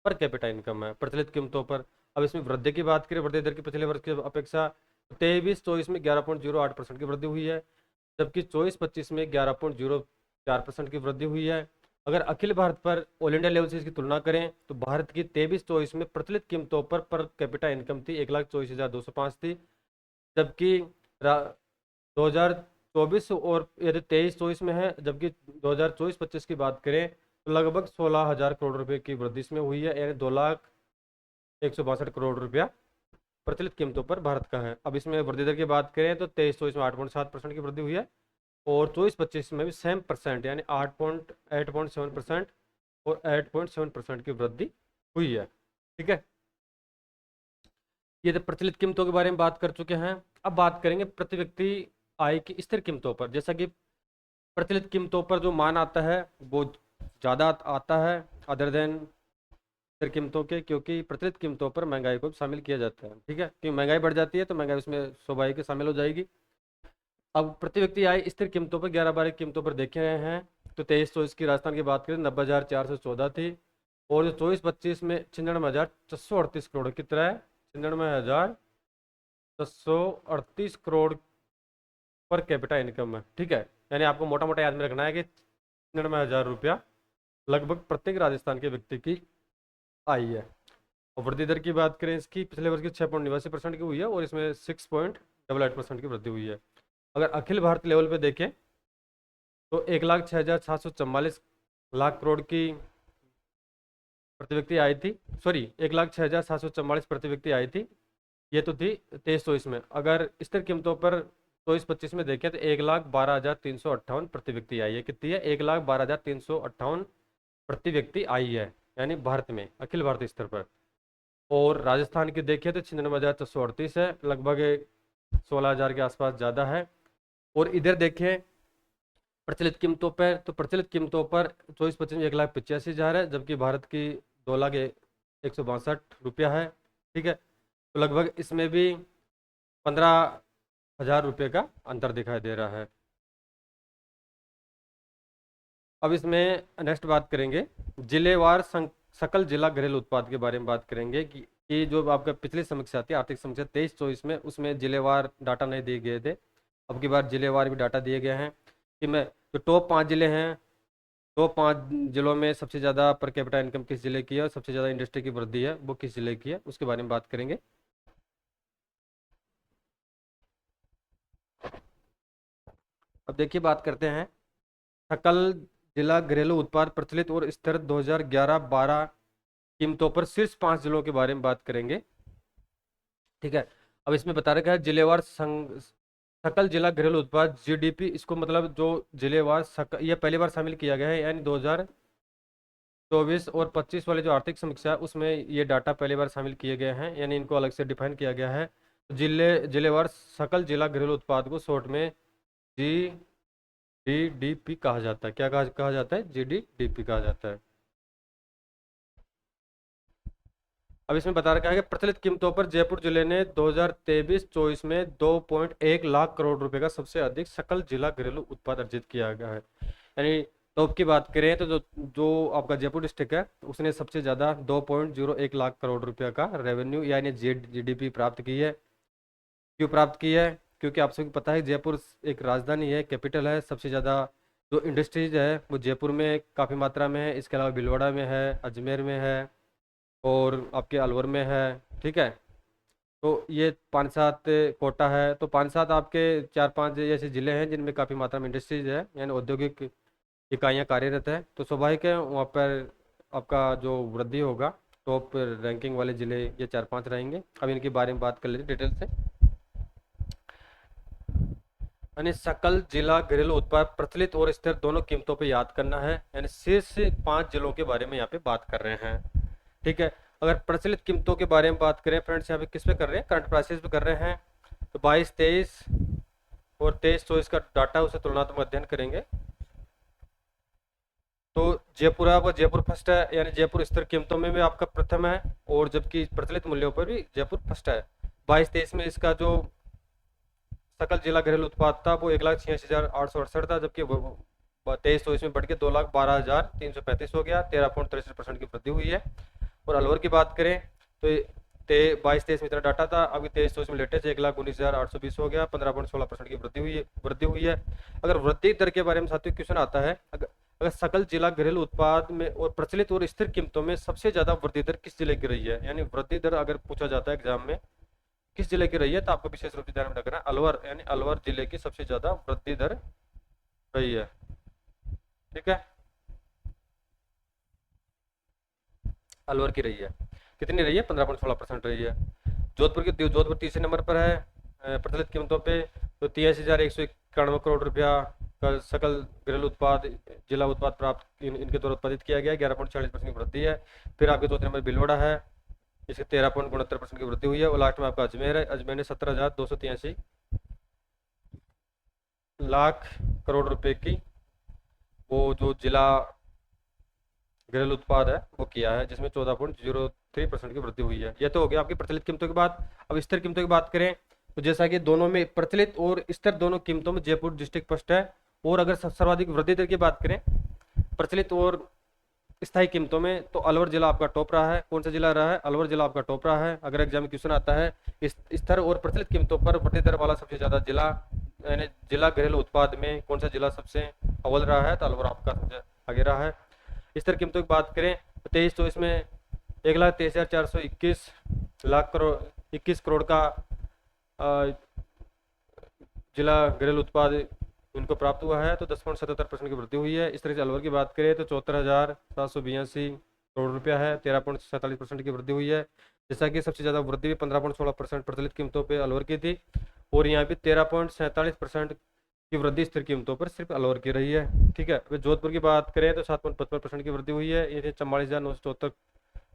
पर कैपिटा इनकम है प्रचलित कीमतों पर। अब इसमें वृद्धि की बात करें, वृद्धि दर की पिछले वर्ष की अपेक्षा 23-24 में 11.08% की वृद्धि हुई है, जबकि 24-25 में 11.04% की वृद्धि हुई है। अगर अखिल भारत पर ऑल इंडिया लेवल से इसकी तुलना करें तो भारत की 23-24 में प्रचलित कीमतों पर कैपिटा इनकम थी 1,24,205 थी, जबकि 2024 और यदि 23-24 में है, जबकि 2024-25 की बात करें तो लगभग 16,000 करोड़ रुपए की वृद्धि इसमें हुई है, यानी 2,162 करोड़ रुपया प्रचलित कीमतों पर भारत का है। अब इसमें वृद्धि दर की बात करें तो 23-24 में 8.7% की वृद्धि हुई है, और 24-25 में भी सेम परसेंट यानी 8.7% और 8.7% की वृद्धि हुई है। ठीक है, ये तो प्रचलित कीमतों के बारे में बात कर चुके हैं। अब बात करेंगे प्रति व्यक्ति आय की स्थिर कीमतों पर। जैसा कि प्रचलित कीमतों पर जो मान आता है वो ज़्यादा आता है अदर देन स्थिर कीमतों के, क्योंकि प्रचलित कीमतों पर महंगाई को भी शामिल किया जाता है। ठीक है, क्योंकि महंगाई बढ़ जाती है तो महंगाई उसमें स्वाभाविक शामिल हो जाएगी। अब प्रति व्यक्ति आय स्थिर कीमतों पर 11-12 कीमतों पर देखे रहे हैं तो 23-24 की राजस्थान की बात करें 90,414 थी, और जो 24-25 में 96,638 करोड़ की तरह है, 96,638 करोड़ पर कैपिटा इनकम है। ठीक है, यानी आपको मोटा मोटा याद में रखना है कि 99,000 रुपया लगभग प्रत्येक राजस्थान के व्यक्ति की आई है। और वृद्धि दर की बात करें इसकी पिछले वर्ष की 6.89% की हुई है, और इसमें 6.88% की वृद्धि हुई है। अगर अखिल भारत लेवल पे देखें तो 1,06,744 की प्रति व्यक्ति आई थी, सॉरी 1,06,744 प्रति व्यक्ति आई थी, ये तो थी 23-24 में। अगर स्थिर कीमतों पर 24-25 में देखें तो 1,12,358 प्रति व्यक्ति आई है। कितनी है? 1,12,358 प्रति व्यक्ति आई है, यानी भारत में अखिल भारतीय स्तर पर। और राजस्थान की देखें तो 96,438 है, लगभग 16,000 के आसपास ज़्यादा है। और इधर देखें प्रचलित कीमतों पर, तो प्रचलित कीमतों पर 24-25 में 1,85,000 है, जबकि भारत की 2,162 रुपया है। ठीक है, तो लगभग इसमें भी 15,000 रुपये का अंतर दिखाई दे रहा है। अब इसमें नेक्स्ट बात करेंगे जिलेवार सकल जिला घरेलू उत्पाद के बारे में बात करेंगे कि जो आपका पिछली समीक्षा थी आर्थिक समीक्षा 23-24 में, उसमें जिलेवार डाटा नहीं दिए गए थे। अब की बार जिलेवार भी डाटा दिए गए हैं कि मैं जो टॉप 5 जिले हैं, टॉप 5 जिलों में सबसे ज़्यादा पर कैपिटा इनकम किस जिले की है और सबसे ज़्यादा इंडस्ट्री की वृद्धि है वो किस जिले की है, उसके बारे में बात करेंगे। अब देखिए बात करते हैं सकल जिला घरेलू उत्पाद प्रचलित और स्थिर 2011-12 कीमतों पर शीर्ष 5 जिलों के बारे में बात करेंगे। ठीक है, अब इसमें बता रखा है जिलेवार सकल जिला घरेलू उत्पाद जीडीपी, इसको मतलब जो जिलेवार यह पहली बार शामिल किया गया है, यानी 2024 और 25 वाले जो आर्थिक समीक्षा है उसमें ये डाटा पहली बार शामिल किए गए हैं, यानी इनको अलग से डिफाइन किया गया है। जिलेवार सकल जिला घरेलू उत्पाद को शॉर्ट में जीडीपी कहा जाता है। क्या कहा जाता है? जीडीपी कहा जाता है। अब इसमें बता रखा है कि प्रचलित कीमतों पर जयपुर जिले ने 2023-24 में 2.1 लाख करोड़ रुपए का सबसे अधिक सकल जिला घरेलू उत्पाद अर्जित किया गया है। यानी टॉप की बात करें तो जो जो आपका जयपुर डिस्ट्रिक्ट है उसने सबसे ज़्यादा 2.01 लाख करोड़ रुपए का रेवेन्यू यानी जीडीपी प्राप्त की है। क्यों प्राप्त की है? क्योंकि आप सभी को पता है जयपुर एक राजधानी है, कैपिटल है। सबसे ज़्यादा जो इंडस्ट्रीज है वो जयपुर में काफ़ी मात्रा में है, इसके अलावा भीलवाड़ा में है, अजमेर में है और आपके अलवर में है। ठीक है, तो ये 5-7 कोटा है, तो 5-7 आपके 4-5 ऐसे ज़िले हैं जिनमें काफ़ी मात्रा में इंडस्ट्रीज है यानी औद्योगिक इकाइयाँ कार्यरत है। तो स्वाभाविक है वहाँ पर आपका जो वृद्धि होगा, टॉप रैंकिंग वाले ज़िले ये 4-5 रहेंगे। अब इनके बारे में बात कर लेते डिटेल से। यानी सकल जिला घरेलू उत्पाद प्रचलित और स्थिर दोनों कीमतों पे याद करना है, यानी शीर्ष 5 जिलों के बारे में यहाँ पे बात कर रहे हैं। ठीक है, अगर प्रचलित कीमतों के बारे में बात करें फ्रेंड्स, यहाँ पे किस पे कर रहे हैं? करंट प्राइसेस पे कर रहे हैं। तो 22-23 और 23-24 का डाटा उसे तुलनात्मक अध्ययन करेंगे। तो जयपुर है, आपका जयपुर फर्स्ट है, यानी जयपुर स्थिर कीमतों में भी आपका प्रथम है, और जबकि प्रचलित मूल्यों पर भी जयपुर फर्स्ट है। 22-23 में इसका जो सकल जिला घरेलू उत्पाद था वो 1,86,868 था, जबकि 23-24 में बढ़ के 2,12,335 हो गया, 13.63% की वृद्धि हुई है। और अलवर की बात करें तो 22-23 में इतना डाटा था, अभी 23-24 में लेटेस्ट 1,19,820 हो गया, 15.16% की वृद्धि हुई है। अगर वृद्धि दर के बारे में साथियों क्वेश्चन आता है, अगर सकल जिला घरेलू उत्पाद में और प्रचलित और स्थिर कीमतों में सबसे ज्यादा वृद्धि दर किस जिले की रही है, यानी वृद्धि दर अगर पूछा जाता है एग्जाम में किस जिले की रही है, तो आपको विशेष रूप से ध्यान में रखना है अलवर, यानी अलवर जिले की सबसे ज्यादा वृद्धि दर रही है। ठीक है, अलवर की रही है। कितनी रही है? 15.16% रही है। जोधपुर तीसरे नंबर पर है प्रचलित कीमतों पे, तो 83,191 करोड़ रुपया का सकल घरेलू उत्पाद जिला उत्पाद प्राप्त इनके द्वारा उत्पादित किया गया, 11.40% की वृद्धि है। फिर आपके चौथे नंबर भीलवाड़ा है, इसकी 13.69% की वृद्धि हुई है। और लास्ट में आपका अजमेर है, अजमेर ने 17,283 लाख करोड़ रुपए की वो जो जिला घरेलू उत्पाद है वो किया है, जिसमें 14.03% की वृद्धि हुई है। यह तो हो गया आपकी प्रचलित कीमतों की बात। अब स्थिर कीमतों की बात करें तो जैसा कि दोनों में प्रचलित और स्थिर दोनों कीमतों में जयपुर डिस्ट्रिक्ट फर्स्ट है। और अगर सर्वाधिक वृद्धि दर की बात करें प्रचलित और स्थायी कीमतों में, तो अलवर जिला आपका टॉप रहा है। कौन सा जिला रहा है? अलवर जिला आपका टॉप रहा है। अगर एग्जाम में क्वेश्चन आता है स्थिर और प्रचलित कीमतों पर वृद्धि दर वाला सबसे ज्यादा जिला, यानी जिला घरेलू उत्पाद में कौन सा जिला सबसे अव्वल रहा है, तो अलवर आपका सबसे आगे रहा है। स्थिर कीमतों की बात करें तो 23-24 में 1,23,421 करोड़ का जिला घरेलू उत्पाद इनको प्राप्त हुआ है, तो 10.77% की वृद्धि हुई है। इस तरह से अलवर की बात करें तो 74,782 करोड़ रुपया है, 13.47% की वृद्धि हुई है। जैसा कि सबसे ज़्यादा वृद्धि भी 15.16% प्रचलित कीमतों पे अलवर की थी, और यहाँ पे 13.47% की वृद्धि स्थिर कीमतों पर सिर्फ अलवर की रही है। ठीक है, अगर जोधपुर की बात करें तो 7.55% की वृद्धि हुई है, ये 44,974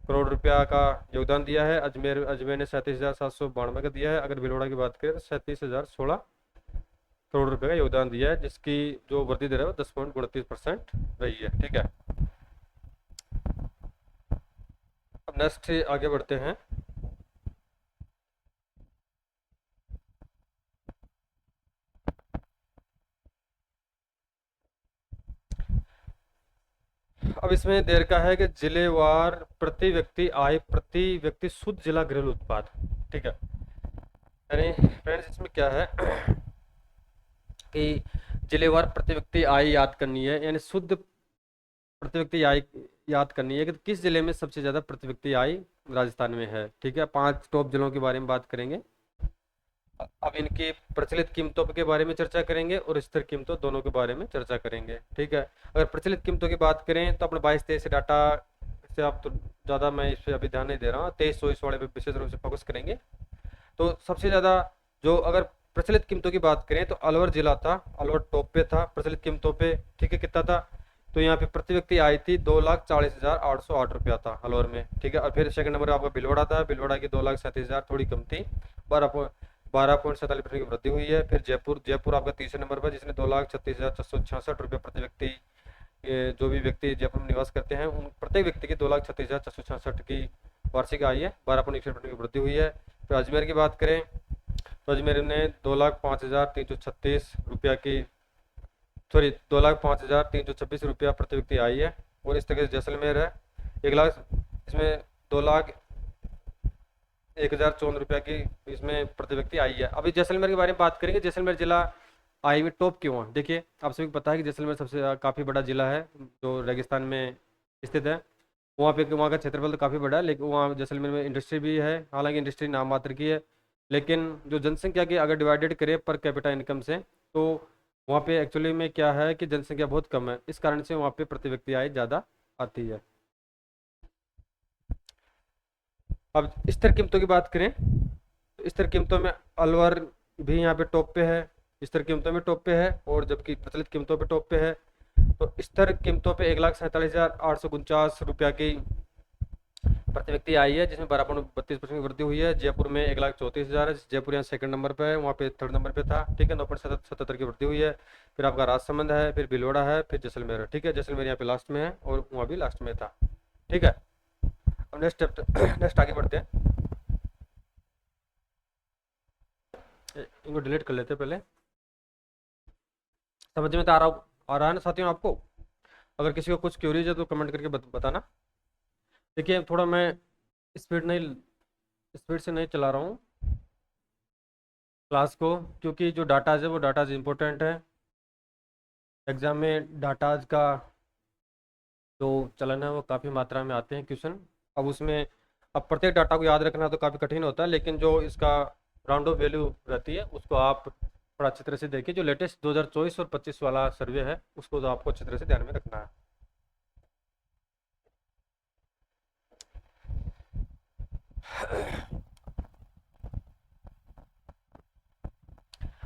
करोड़ रुपया का योगदान दिया है। अजमेर ने 37,792 का दिया है। अगर भीलवाड़ा की बात करें तो 37,016 करोड़ रुपए का योगदान दिया है, जिसकी जो वृद्धि दर है वो 10.29% रही है। ठीक है, अब नेक्स्ट आगे बढ़ते हैं। अब इसमें देर का है कि जिलेवार प्रति व्यक्ति आय प्रति व्यक्ति शुद्ध जिला घरेलू उत्पाद। ठीक है, यानी फ्रेंड्स इसमें क्या है कि जिलेवार प्रति व्यक्ति आय याद करनी है, यानी शुद्ध प्रति व्यक्ति आय याद करनी है कि किस जिले में सबसे ज्यादा प्रति व्यक्ति आय राजस्थान में है। ठीक है, 5 टॉप जिलों के बारे में बात करेंगे। अब इनकी प्रचलित कीमतों के बारे में चर्चा करेंगे और स्थिर कीमतों दोनों के बारे में चर्चा करेंगे। ठीक है, अगर प्रचलित कीमतों की बात करें तो अपने 22-23 डाटा से आप तो ज़्यादा मैं इस पर अभी ध्यान नहीं दे रहा हूँ, 23-24 वाले पे विशेष रूप से फोकस करेंगे। तो सबसे ज़्यादा जो अगर प्रचलित कीमतों की बात करें तो अलवर जिला था, अलवर टॉप पे था प्रचलित कीमतों पे। ठीक है, कितना था? तो यहाँ पे प्रति व्यक्ति आई थी 2,40,808 रुपया था अलवर में। ठीक है, और फिर सेकंड नंबर आपका भीलवाड़ा था, भीलवाड़ा की 2,37,000 थोड़ी कम थी, 12.47% की वृद्धि हुई है। फिर जयपुर आपका तीसरे नंबर पर, जिसने 2,36,666 रुपये प्रति व्यक्ति, जो भी व्यक्ति जयपुर में निवास करते हैं उन प्रत्येक व्यक्ति की 2,36,466 की वार्षिक आय है, 12.61% की वृद्धि हुई है। फिर अजमेर की बात करें तो अजमेर ने 2,05,336 रुपया की, सॉरी 2,05,326 रुपया प्रति व्यक्ति आई है। और इस तरह से जैसलमेर है 1,00,000, इसमें 2,01,054 रुपया की इसमें प्रति व्यक्ति आई है। अभी जैसलमेर के बारे में बात करेंगे, जैसलमेर जिला आई में टॉप क्यों है? देखिए, आप सभी को पता है कि जैसलमेर सबसे काफ़ी बड़ा जिला है जो रेगिस्तान में स्थित है। वहाँ का क्षेत्रफल तो काफ़ी बड़ा है, लेकिन वहाँ जैसलमेर में इंडस्ट्री भी है, हालांकि इंडस्ट्री नाम मात्र की है, लेकिन जो जनसंख्या की अगर डिवाइडेड करें पर कैपिटा इनकम से, तो वहाँ पे एक्चुअली में क्या है कि जनसंख्या बहुत कम है, इस कारण से वहाँ पे प्रति व्यक्ति आय ज़्यादा आती है। अब स्थिर कीमतों की बात करें तो स्थिर कीमतों में अलवर भी यहाँ पे टॉप पे है, स्थिर कीमतों में टॉप पे है, और जबकि प्रचलित कीमतों पे टॉप पे है। तो स्थिर कीमतों पे 1,47,849 रुपया की प्रति व्यक्ति आई है, जिसमें 12.32% की वृद्धि हुई है। जयपुर में 1,34,000 है, जयपुर यहाँ सेकंड नंबर पे है, वहाँ पे थर्ड नंबर पे था, ठीक है। 9.77 की वृद्धि हुई है। फिर आपका राजसमंद है, फिर भीलवाड़ा है, फिर जैसलमेर है, ठीक है। जैसलमेर यहाँ पे लास्ट में है और वहाँ भी लास्ट में था, ठीक है। अब नेक्स्ट नेक्स्ट आगे बढ़ते हैं। इनको डिलीट कर लेते हैं पहले। समझ में तो आ रहा है ना साथियों आपको? अगर किसी को कुछ क्यूरीज है तो कमेंट करके बताना। देखिए थोड़ा मैं स्पीड से नहीं चला रहा हूँ क्लास को, क्योंकि जो डाटाज है वो डाटाज इंपॉर्टेंट है। एग्जाम में डाटाज का जो चलन है वो काफ़ी मात्रा में आते हैं क्वेश्चन। अब प्रत्येक डाटा को याद रखना तो काफ़ी कठिन होता है, लेकिन जो इसका राउंड ऑफ वैल्यू रहती है उसको आप थोड़ा अच्छी तरह से देखिए। जो लेटेस्ट 2024 और 25 वाला सर्वे है उसको तो आपको अच्छी तरह से ध्यान में रखना है।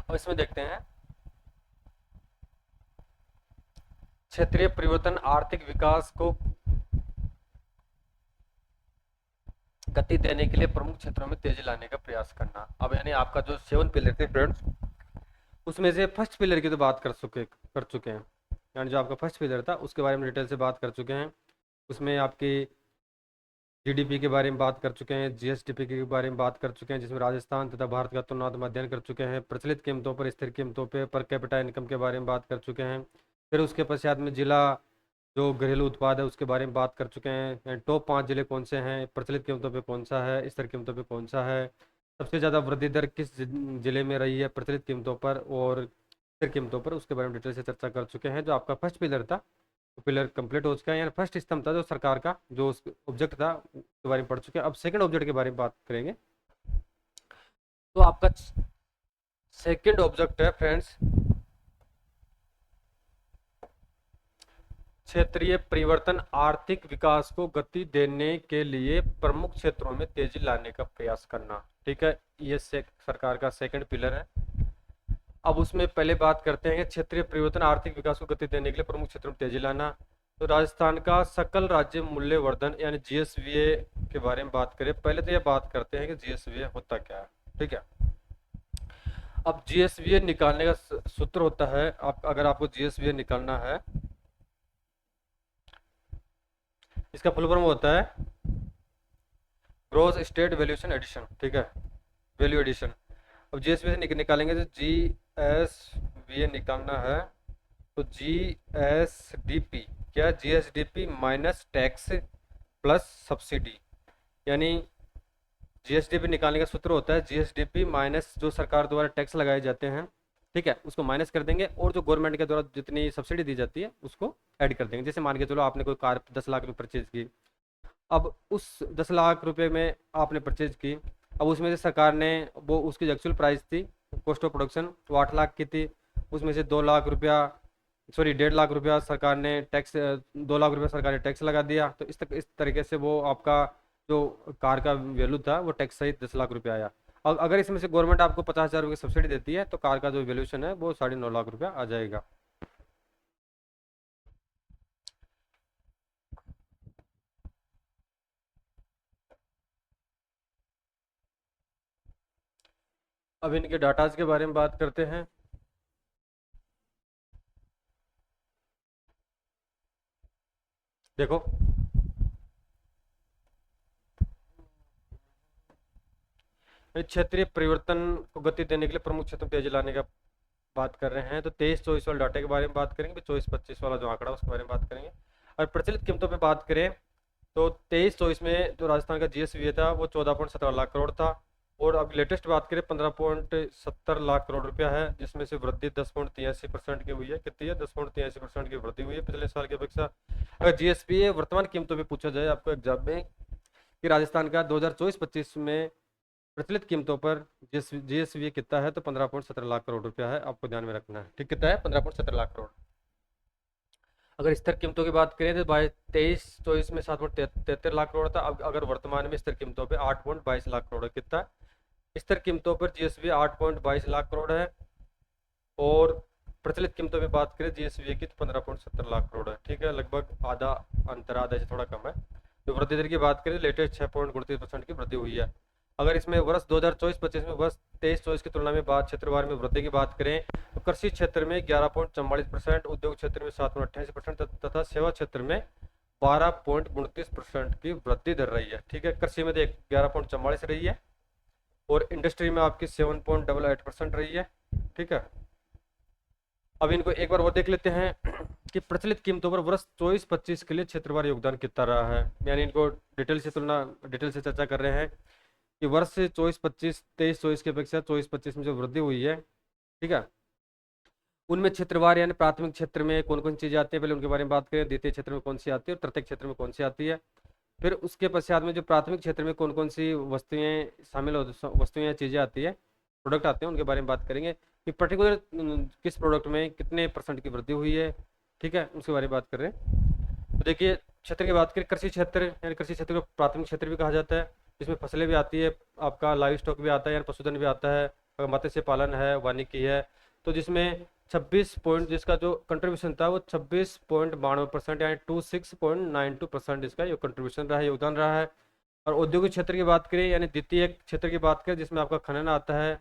अब इसमें देखते हैं क्षेत्रीय परिवर्तन आर्थिक विकास को गति देने के लिए प्रमुख क्षेत्रों में तेजी लाने का प्रयास करना। अब यानी आपका जो 7 पिलर थे फ्रेंड्स, उसमें से फर्स्ट पिलर की तो बात कर चुके हैं। यानी जो आपका फर्स्ट पिलर था उसके बारे में डिटेल से बात कर चुके हैं। उसमें आपकी जीडीपी के बारे में बात कर चुके हैं, जीएसडीपी के बारे में बात कर चुके हैं, जिसमें राजस्थान तथा भारत का तुलनात्मक अध्ययन कर चुके हैं। प्रचलित कीमतों पर, स्थिर कीमतों पर कैपिटा इनकम के बारे में बात कर चुके हैं। फिर उसके पश्चात में जिला जो घरेलू उत्पाद है उसके बारे में बात कर चुके हैं। टॉप 5 जिले कौन से हैं, प्रचलित कीमतों पे कौन सा है, स्थिर कीमतों पे कौन सा है, सबसे ज़्यादा वृद्धि दर किस जिले में रही है प्रचलित कीमतों पर और स्थिर कीमतों पर, उसके बारे में डिटेल से चर्चा कर चुके हैं। जो आपका फर्स्ट पिलर था वो पिलर कंप्लीट हो चुका है, यानी फर्स्ट स्तंभ था जो सरकार का जो ऑब्जेक्ट था उसके बारे में पढ़ चुके हैं। अब सेकंड ऑब्जेक्ट के बारे में बात करेंगे। तो आपका सेकंड ऑब्जेक्ट है फ्रेंड्स क्षेत्रीय परिवर्तन आर्थिक विकास को गति देने के लिए प्रमुख क्षेत्रों में तेजी लाने का प्रयास करना, ठीक है। ये सरकार का सेकंड पिलर है। अब उसमें पहले बात करते हैं क्षेत्रीय परिवर्तन आर्थिक विकास को गति देने के लिए प्रमुख क्षेत्रों में तेजी लाना। तो राजस्थान का सकल राज्य मूल्य वर्धन यानी जीएसवीए के बारे में बात करें। पहले तो ये बात करते हैं कि जीएसवीए होता क्या है, ठीक है। अब जीएसवीए निकालने का सूत्र होता है, अगर आपको जीएसवीए निकालना है, इसका फुल फॉर्म होता है ग्रॉस स्टेट वैल्यूएशन एडिशन, ठीक है, वैल्यू एडिशन। अब जीएसवीए से निकालेंगे तो जीएसवीए निकालना है तो जीएसडीपी क्या, GSDP minus tax plus subsidy, यानी जीएसडीपी निकालने का सूत्र होता है जीएसडीपी माइनस जो सरकार द्वारा टैक्स लगाए जाते हैं, ठीक है, उसको माइनस कर देंगे और जो गवर्नमेंट के द्वारा जितनी सब्सिडी दी जाती है उसको ऐड कर देंगे। जैसे मान के चलो आपने कोई कार 10 लाख में परचेज की, अब उस 10 लाख रुपए में आपने परचेज की, अब उसमें से सरकार ने वो उसकी एक्चुअल प्राइस थी कॉस्ट ऑफ प्रोडक्शन वो 8 लाख की थी, उसमें से 2 लाख रुपया सॉरी 1.5 लाख रुपया सरकार ने टैक्स 2 लाख रुपया सरकार ने टैक्स लगा दिया। तो इस तरीके से वो आपका जो कार का वैल्यू था वो टैक्स सहित 10 लाख रुपया आया। अब अगर इसमें से गवर्नमेंट आपको 50,000 रुपये की सब्सिडी देती है तो कार का जो वैल्यूशन है वो 9.5 लाख रुपया आ जाएगा। अब इनके डाटाज के बारे में बात करते हैं। देखो क्षेत्रीय परिवर्तन को गति देने के लिए प्रमुख क्षेत्र में तेजी लाने का बात कर रहे हैं। तो 23-24 वाले डाटा के बारे में बात करेंगे, 24-25 वाला जो आंकड़ा उसके बारे में बात करेंगे। और प्रचलित कीमतों पे बात करें तो 23-24 में जो राजस्थान का जीएसवीए था वो 14.17 लाख करोड़ था और अब लेटेस्ट बात करें 15.70 लाख करोड़ रुपया है, जिसमें से वृद्धि 10.83% की हुई है। कितनी है? 10.83% की वृद्धि हुई है पिछले साल की अपेक्षा। अगर जीएसपीए वर्तमान कीमतों पे पूछा जाए आपको एग्जाम में कि राजस्थान का 2024-25 में प्रचलित कीमतों पर जीएसवीए कितना है तो 15.17 लाख करोड़ रुपया है, आपको ध्यान में रखना है, ठीक। कितना है? 15.17 लाख करोड़। अगर स्थिर कीमतों की बात करें तो 23-24 में 7.73 लाख करोड़ था। अब अगर वर्तमान में स्थिर कीमतों पे 8.22 लाख करोड़ है। कितना स्थिर कीमतों पर जीएसवीए 8.22 लाख करोड़ है और प्रचलित कीमतों में बात करें जीएसवीए की तो 15.70 लाख करोड़ है, ठीक है। लगभग आधा अंतर, आधा से थोड़ा कम है। जो वृद्धि दर की बात करें, लेटेस्ट 6.29% की वृद्धि हुई है। अगर इसमें वर्ष 2024-25 में वर्ष 23-24 की तुलना में बात क्षेत्रवार में वृद्धि की बात करें, तो कृषि क्षेत्र में 11.44%, उद्योग क्षेत्र में 7.88% तथा सेवा क्षेत्र में 12.29% की वृद्धि दर रही है। ठीक है, कृषि में 11.44 रही है और इंडस्ट्री में आपकी 7.88% रही है। ठीक है, अब इनको एक बार वो देख लेते हैं कि प्रचलित कीमतों पर वर्ष 24-25 के लिए क्षेत्रवार योगदान कितना रहा है। यानी इनको डिटेल से चर्चा कर रहे हैं कि वर्ष 24-25 23-24 की अपेक्षा 24-25 में जो वृद्धि हुई है, ठीक है, उनमें क्षेत्रवार यानी प्राथमिक क्षेत्र में कौन कौन सी चीजें आती है, पहले उनके बारे में बात करें, द्वितीय क्षेत्र में कौन सी आती है और तृतीय क्षेत्र में कौन सी आती है। फिर उसके पश्चात में जो प्राथमिक क्षेत्र में कौन कौन सी वस्तुएं या चीजें आती है, प्रोडक्ट आते हैं, उनके बारे में बात करेंगे कि पर्टिकुलर किस प्रोडक्ट में कितने परसेंट की वृद्धि हुई है। ठीक है, उसके बारे में बात कर रहे हैं। तो देखिए, क्षेत्र की बात करें, कृषि क्षेत्र यानी कृषि क्षेत्र को प्राथमिक क्षेत्र भी कहा जाता है, जिसमें फसलें भी आती है, आपका लाइव स्टॉक भी आता है यानी पशुधन भी आता है, मत्स्य पालन है, वानिकी है। तो जिसमें 26 पॉइंट जिसका जो कंट्रीब्यूशन था वो 26.92% यानी 26.92% इसका यो कंट्रीब्यूशन रहा है, योगदान रहा है। और औद्योगिक क्षेत्र की बात करें यानी द्वितीय क्षेत्र की बात करें, जिसमें आपका खनन आता है,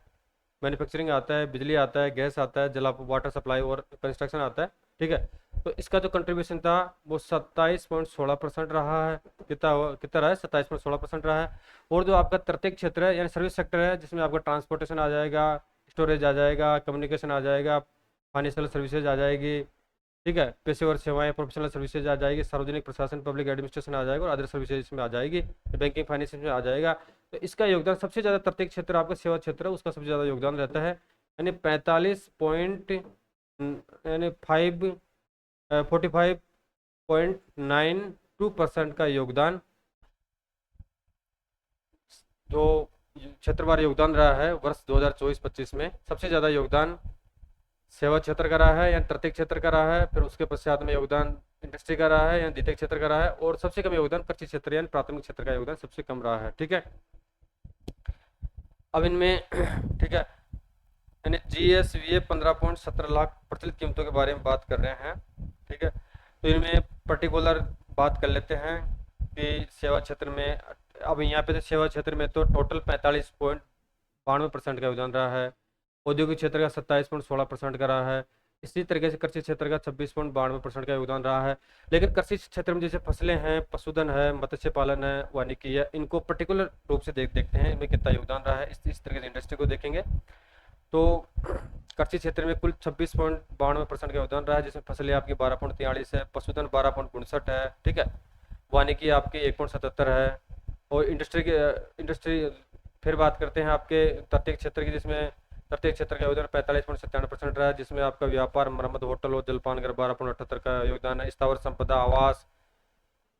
मैन्युफैक्चरिंग आता है, बिजली आता है, गैस आता है, जल वाटर सप्लाई और कंस्ट्रक्शन आता है। ठीक है, तो इसका जो कंट्रीब्यूशन था वो 27.16% रहा है। कितना रहा है? 27.16% रहा है। और जो आपका तृतीय क्षेत्र है यानी सर्विस सेक्टर है, जिसमें आपका ट्रांसपोर्टेशन आ जाएगा, स्टोरेज आ जाएगा, कम्युनिकेशन आ जाएगा, फाइनेंशियल सर्विसेज आ जाएगी, ठीक है, पेशेवर सेवाएं, प्रोफेशनल सर्विसेज आ जाएगी, सार्वजनिक प्रशासन, पब्लिक एडमिनिस्ट्रेशन आ जाएगा और अदर सर्विसेज में आ जाएगी, बैंकिंग फाइनेंस में आ जाएगा। तो इसका योगदान सबसे ज़्यादा तृतीय क्षेत्र आपका सेवा क्षेत्र है, उसका सबसे ज़्यादा योगदान रहता है, यानी 45.92% का योगदान जो क्षेत्रवार योगदान रहा है वर्ष 2024-25 में। सबसे ज़्यादा योगदान सेवा क्षेत्र का रहा है या तृतीय क्षेत्र का रहा है, फिर उसके पश्चात में योगदान इंडस्ट्री का रहा है या द्वितीय क्षेत्र का रहा है, और सबसे कम योगदान कृषि क्षेत्र यानी प्राथमिक क्षेत्र का योगदान सबसे कम रहा है। ठीक है, अब इनमें ठीक है, यानी GSVA 15.17 लाख प्रचलित कीमतों के बारे में बात कर रहे हैं। ठीक है, तो इनमें पर्टिकुलर बात कर लेते हैं कि सेवा क्षेत्र में, अब यहाँ पे तो सेवा क्षेत्र में तो टोटल 45.92% का योगदान रहा है, औद्योगिक क्षेत्र का 27.16% का रहा है, इसी तरीके से कृषि क्षेत्र का 26.92% का योगदान रहा है। लेकिन कृषि क्षेत्र में जैसे फसलें हैं, पशुधन है, मत्स्य पालन है, वानिकी है, इनको पर्टिकुलर रूप से देखते हैं इनमें कितना योगदान रहा है, इस तरीके से इंडस्ट्री को देखेंगे। तो कृषि क्षेत्र में कुल 26.92% का योगदान रहा है, जिसमें फसलें आपकी 12.43 है, पशुधन 12.59 है, ठीक है, वानिकी आपकी 1.77 है, और इंडस्ट्री फिर बात करते हैं आपके तटीय क्षेत्र की, जिसमें तटीय क्षेत्र का योगदान 45.97% रहा है, जिसमें आपका व्यापार, मरम्मत, होटल और जलपान घर 12.78 का योगदान है, स्थावर संपदा, आवास,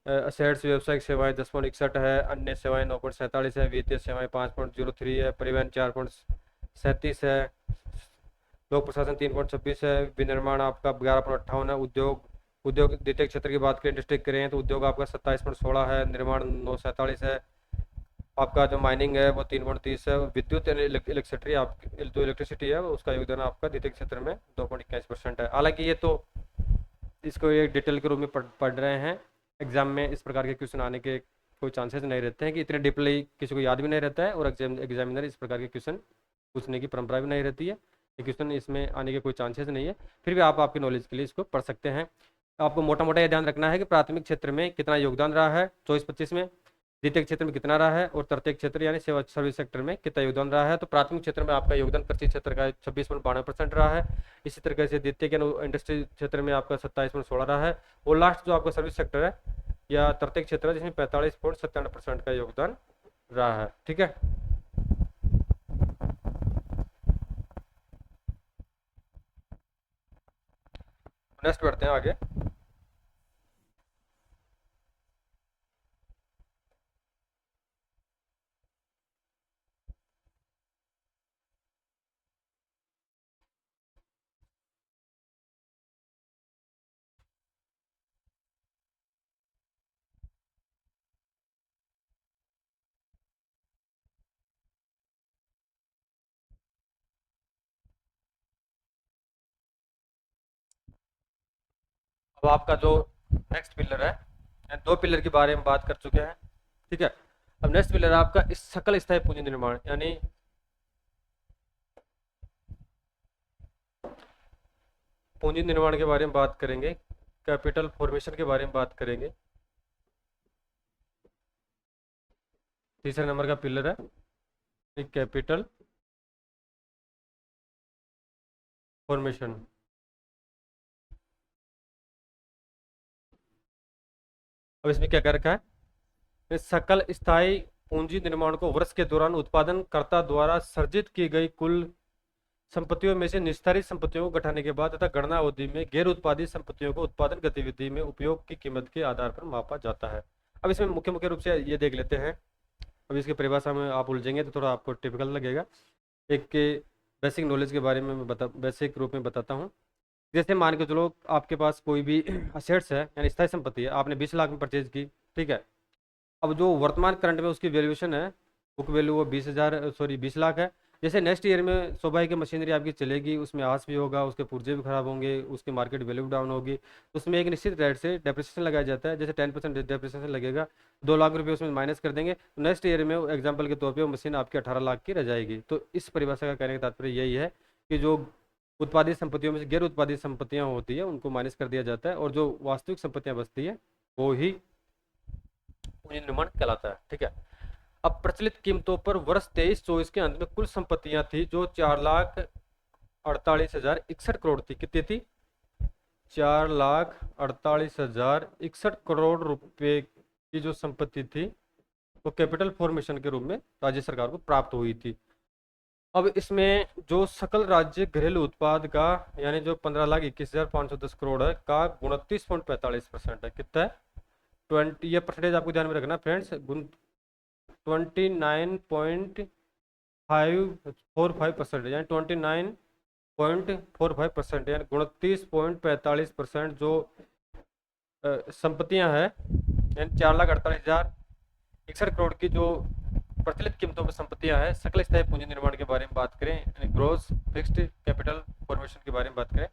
असेट्स, व्यावसायिक सेवाएं 10.61 है, अन्य सेवाएं 9.47 है, वित्तीय सेवाएं 5.03 है, परिवहन 4.37 है, लोक प्रशासन 3.26 है, विनिर्माण आपका 11.58 है, उद्योग द्वितीय क्षेत्र की बात करें, इंडस्ट्री करें तो उद्योग आपका 27.16 है, निर्माण 9.47 है, आपका जो माइनिंग है वो 3.30 है, विद्युत इलेक्ट्रिसिटी आपकी जो इलेक्ट्रिसिटी है उसका योगदान आपका द्वितीय क्षेत्र में 2.21% है। हालांकि ये तो इसको एक डिटेल के रूप में पढ़ रहे हैं, एग्जाम में इस प्रकार के क्वेश्चन आने के कोई चांसेस नहीं रहते हैं कि इतने डीपली किसी को याद भी नहीं रहता है, और एग्जामिनर इस प्रकार के क्वेश्चन पूछने की परंपरा भी नहीं रहती है, ये क्वेश्चन इसमें आने के कोई चांसेस नहीं है। फिर भी आप आपकी नॉलेज के लिए इसको पढ़ सकते हैं। आपको मोटा मोटा ये ध्यान रखना है कि प्राथमिक क्षेत्र में कितना योगदान रहा है 24-25 में, द्वितीय क्षेत्र में कितना रहा है, और तृतीय क्षेत्र यानी सेवा सर्विस सेक्टर में कितना योगदान रहा है। तो प्राथमिक क्षेत्र में आपका योगदान कृषि क्षेत्र का 26.92% रहा है, इसी तरीके से द्वितीय के इंडस्ट्री क्षेत्र में आपका 27.16 रहा है, और लास्ट जो आपका सर्विस सेक्टर है या तृतीय क्षेत्र है जिसमें 45.97% का योगदान रहा है। ठीक है, नेक्स्ट बढ़ते हैं आगे। अब आपका जो नेक्स्ट पिलर है दो पिलर के बारे में बात कर चुके हैं, ठीक है। अब नेक्स्ट पिलर है आपका इस सकल स्थायी पूंजी निर्माण, यानी पूंजी निर्माण के बारे में बात करेंगे, कैपिटल फॉर्मेशन के बारे में बात करेंगे। तीसरे नंबर का पिलर है कैपिटल फॉर्मेशन। अब इसमें क्या कर रखा है, इस सकल स्थायी पूंजी निर्माण को वर्ष के दौरान उत्पादनकर्ता द्वारा सर्जित की गई कुल संपत्तियों में से निस्तारित संपत्तियों को घटाने के बाद तथा गणना अवधि में गैर उत्पादित संपत्तियों को उत्पादन गतिविधि में उपयोग की कीमत के आधार पर मापा जाता है। अब इसमें मुख्य मुख्य रूप से ये देख लेते हैं। अब इसकी परिभाषा में आप उलझेंगे तो थोड़ा आपको टिपिकल लगेगा। एक के बेसिक नॉलेज के बारे में मैं बेसिक रूप में बताता हूँ। जैसे मान के चलो आपके पास कोई भी असेट्स है यानी स्थायी संपत्ति है, आपने 20 लाख में परचेज की, ठीक है। अब जो वर्तमान करंट में उसकी वैल्यूएशन है, बुक वैल्यू वो 20 लाख है। जैसे नेक्स्ट ईयर में स्वाभाविक मशीनरी आपकी चलेगी, उसमें आस भी होगा, उसके पुर्जे भी खराब होंगे, उसकी मार्केट वैल्यू डाउन होगी, तो उसमें एक निश्चित रेट से डेप्रिसिएशन लगाया जाता है। जैसे 10% डेप्रिसिएशन लगेगा, 2 लाख रुपये उसमें माइनस कर देंगे, तो नेक्स्ट ईयर में एग्जाम्पल के तौर पर वो मशीन आपकी 18 लाख की रह जाएगी। तो इस परिभाषा का कहने का तात्पर्य यही है कि जो उत्पादित संपत्तियों में से गैर उत्पादित संपत्तियां होती है उनको माइनस कर दिया जाता है, और जो वास्तविक संपत्तियां बचती है वो ही पूंजी निर्माण कहलाता है, ठीक है। अब प्रचलित कीमतों पर वर्ष 23-24 के अंत में कुल संपत्तियां थी जो 4,48,061 करोड़ थी। कितनी थी? 4,48,061 करोड़ रुपए की जो संपत्ति थी वो कैपिटल फॉर्मेशन के रूप में राज्य सरकार को प्राप्त हुई थी। अब इसमें जो सकल राज्य घरेलू उत्पाद का यानी जो 15,21,510 करोड़ है का 29.45% है। कितना है? 20, ये परसेंटेज आपको ध्यान में रखना फ्रेंड्स, 29.545% यानी 29.45% यानी 29.45% जो संपत्तियां हैं, यानी 4,48,061 करोड़ की जो प्रचलित कीमतों में संपत्तियां हैं, सकल स्थायी पूंजी निर्माण के बारे में बात करें, यानी ग्रोस फिक्स्ड कैपिटल फॉर्मेशन के बारे में बात करें,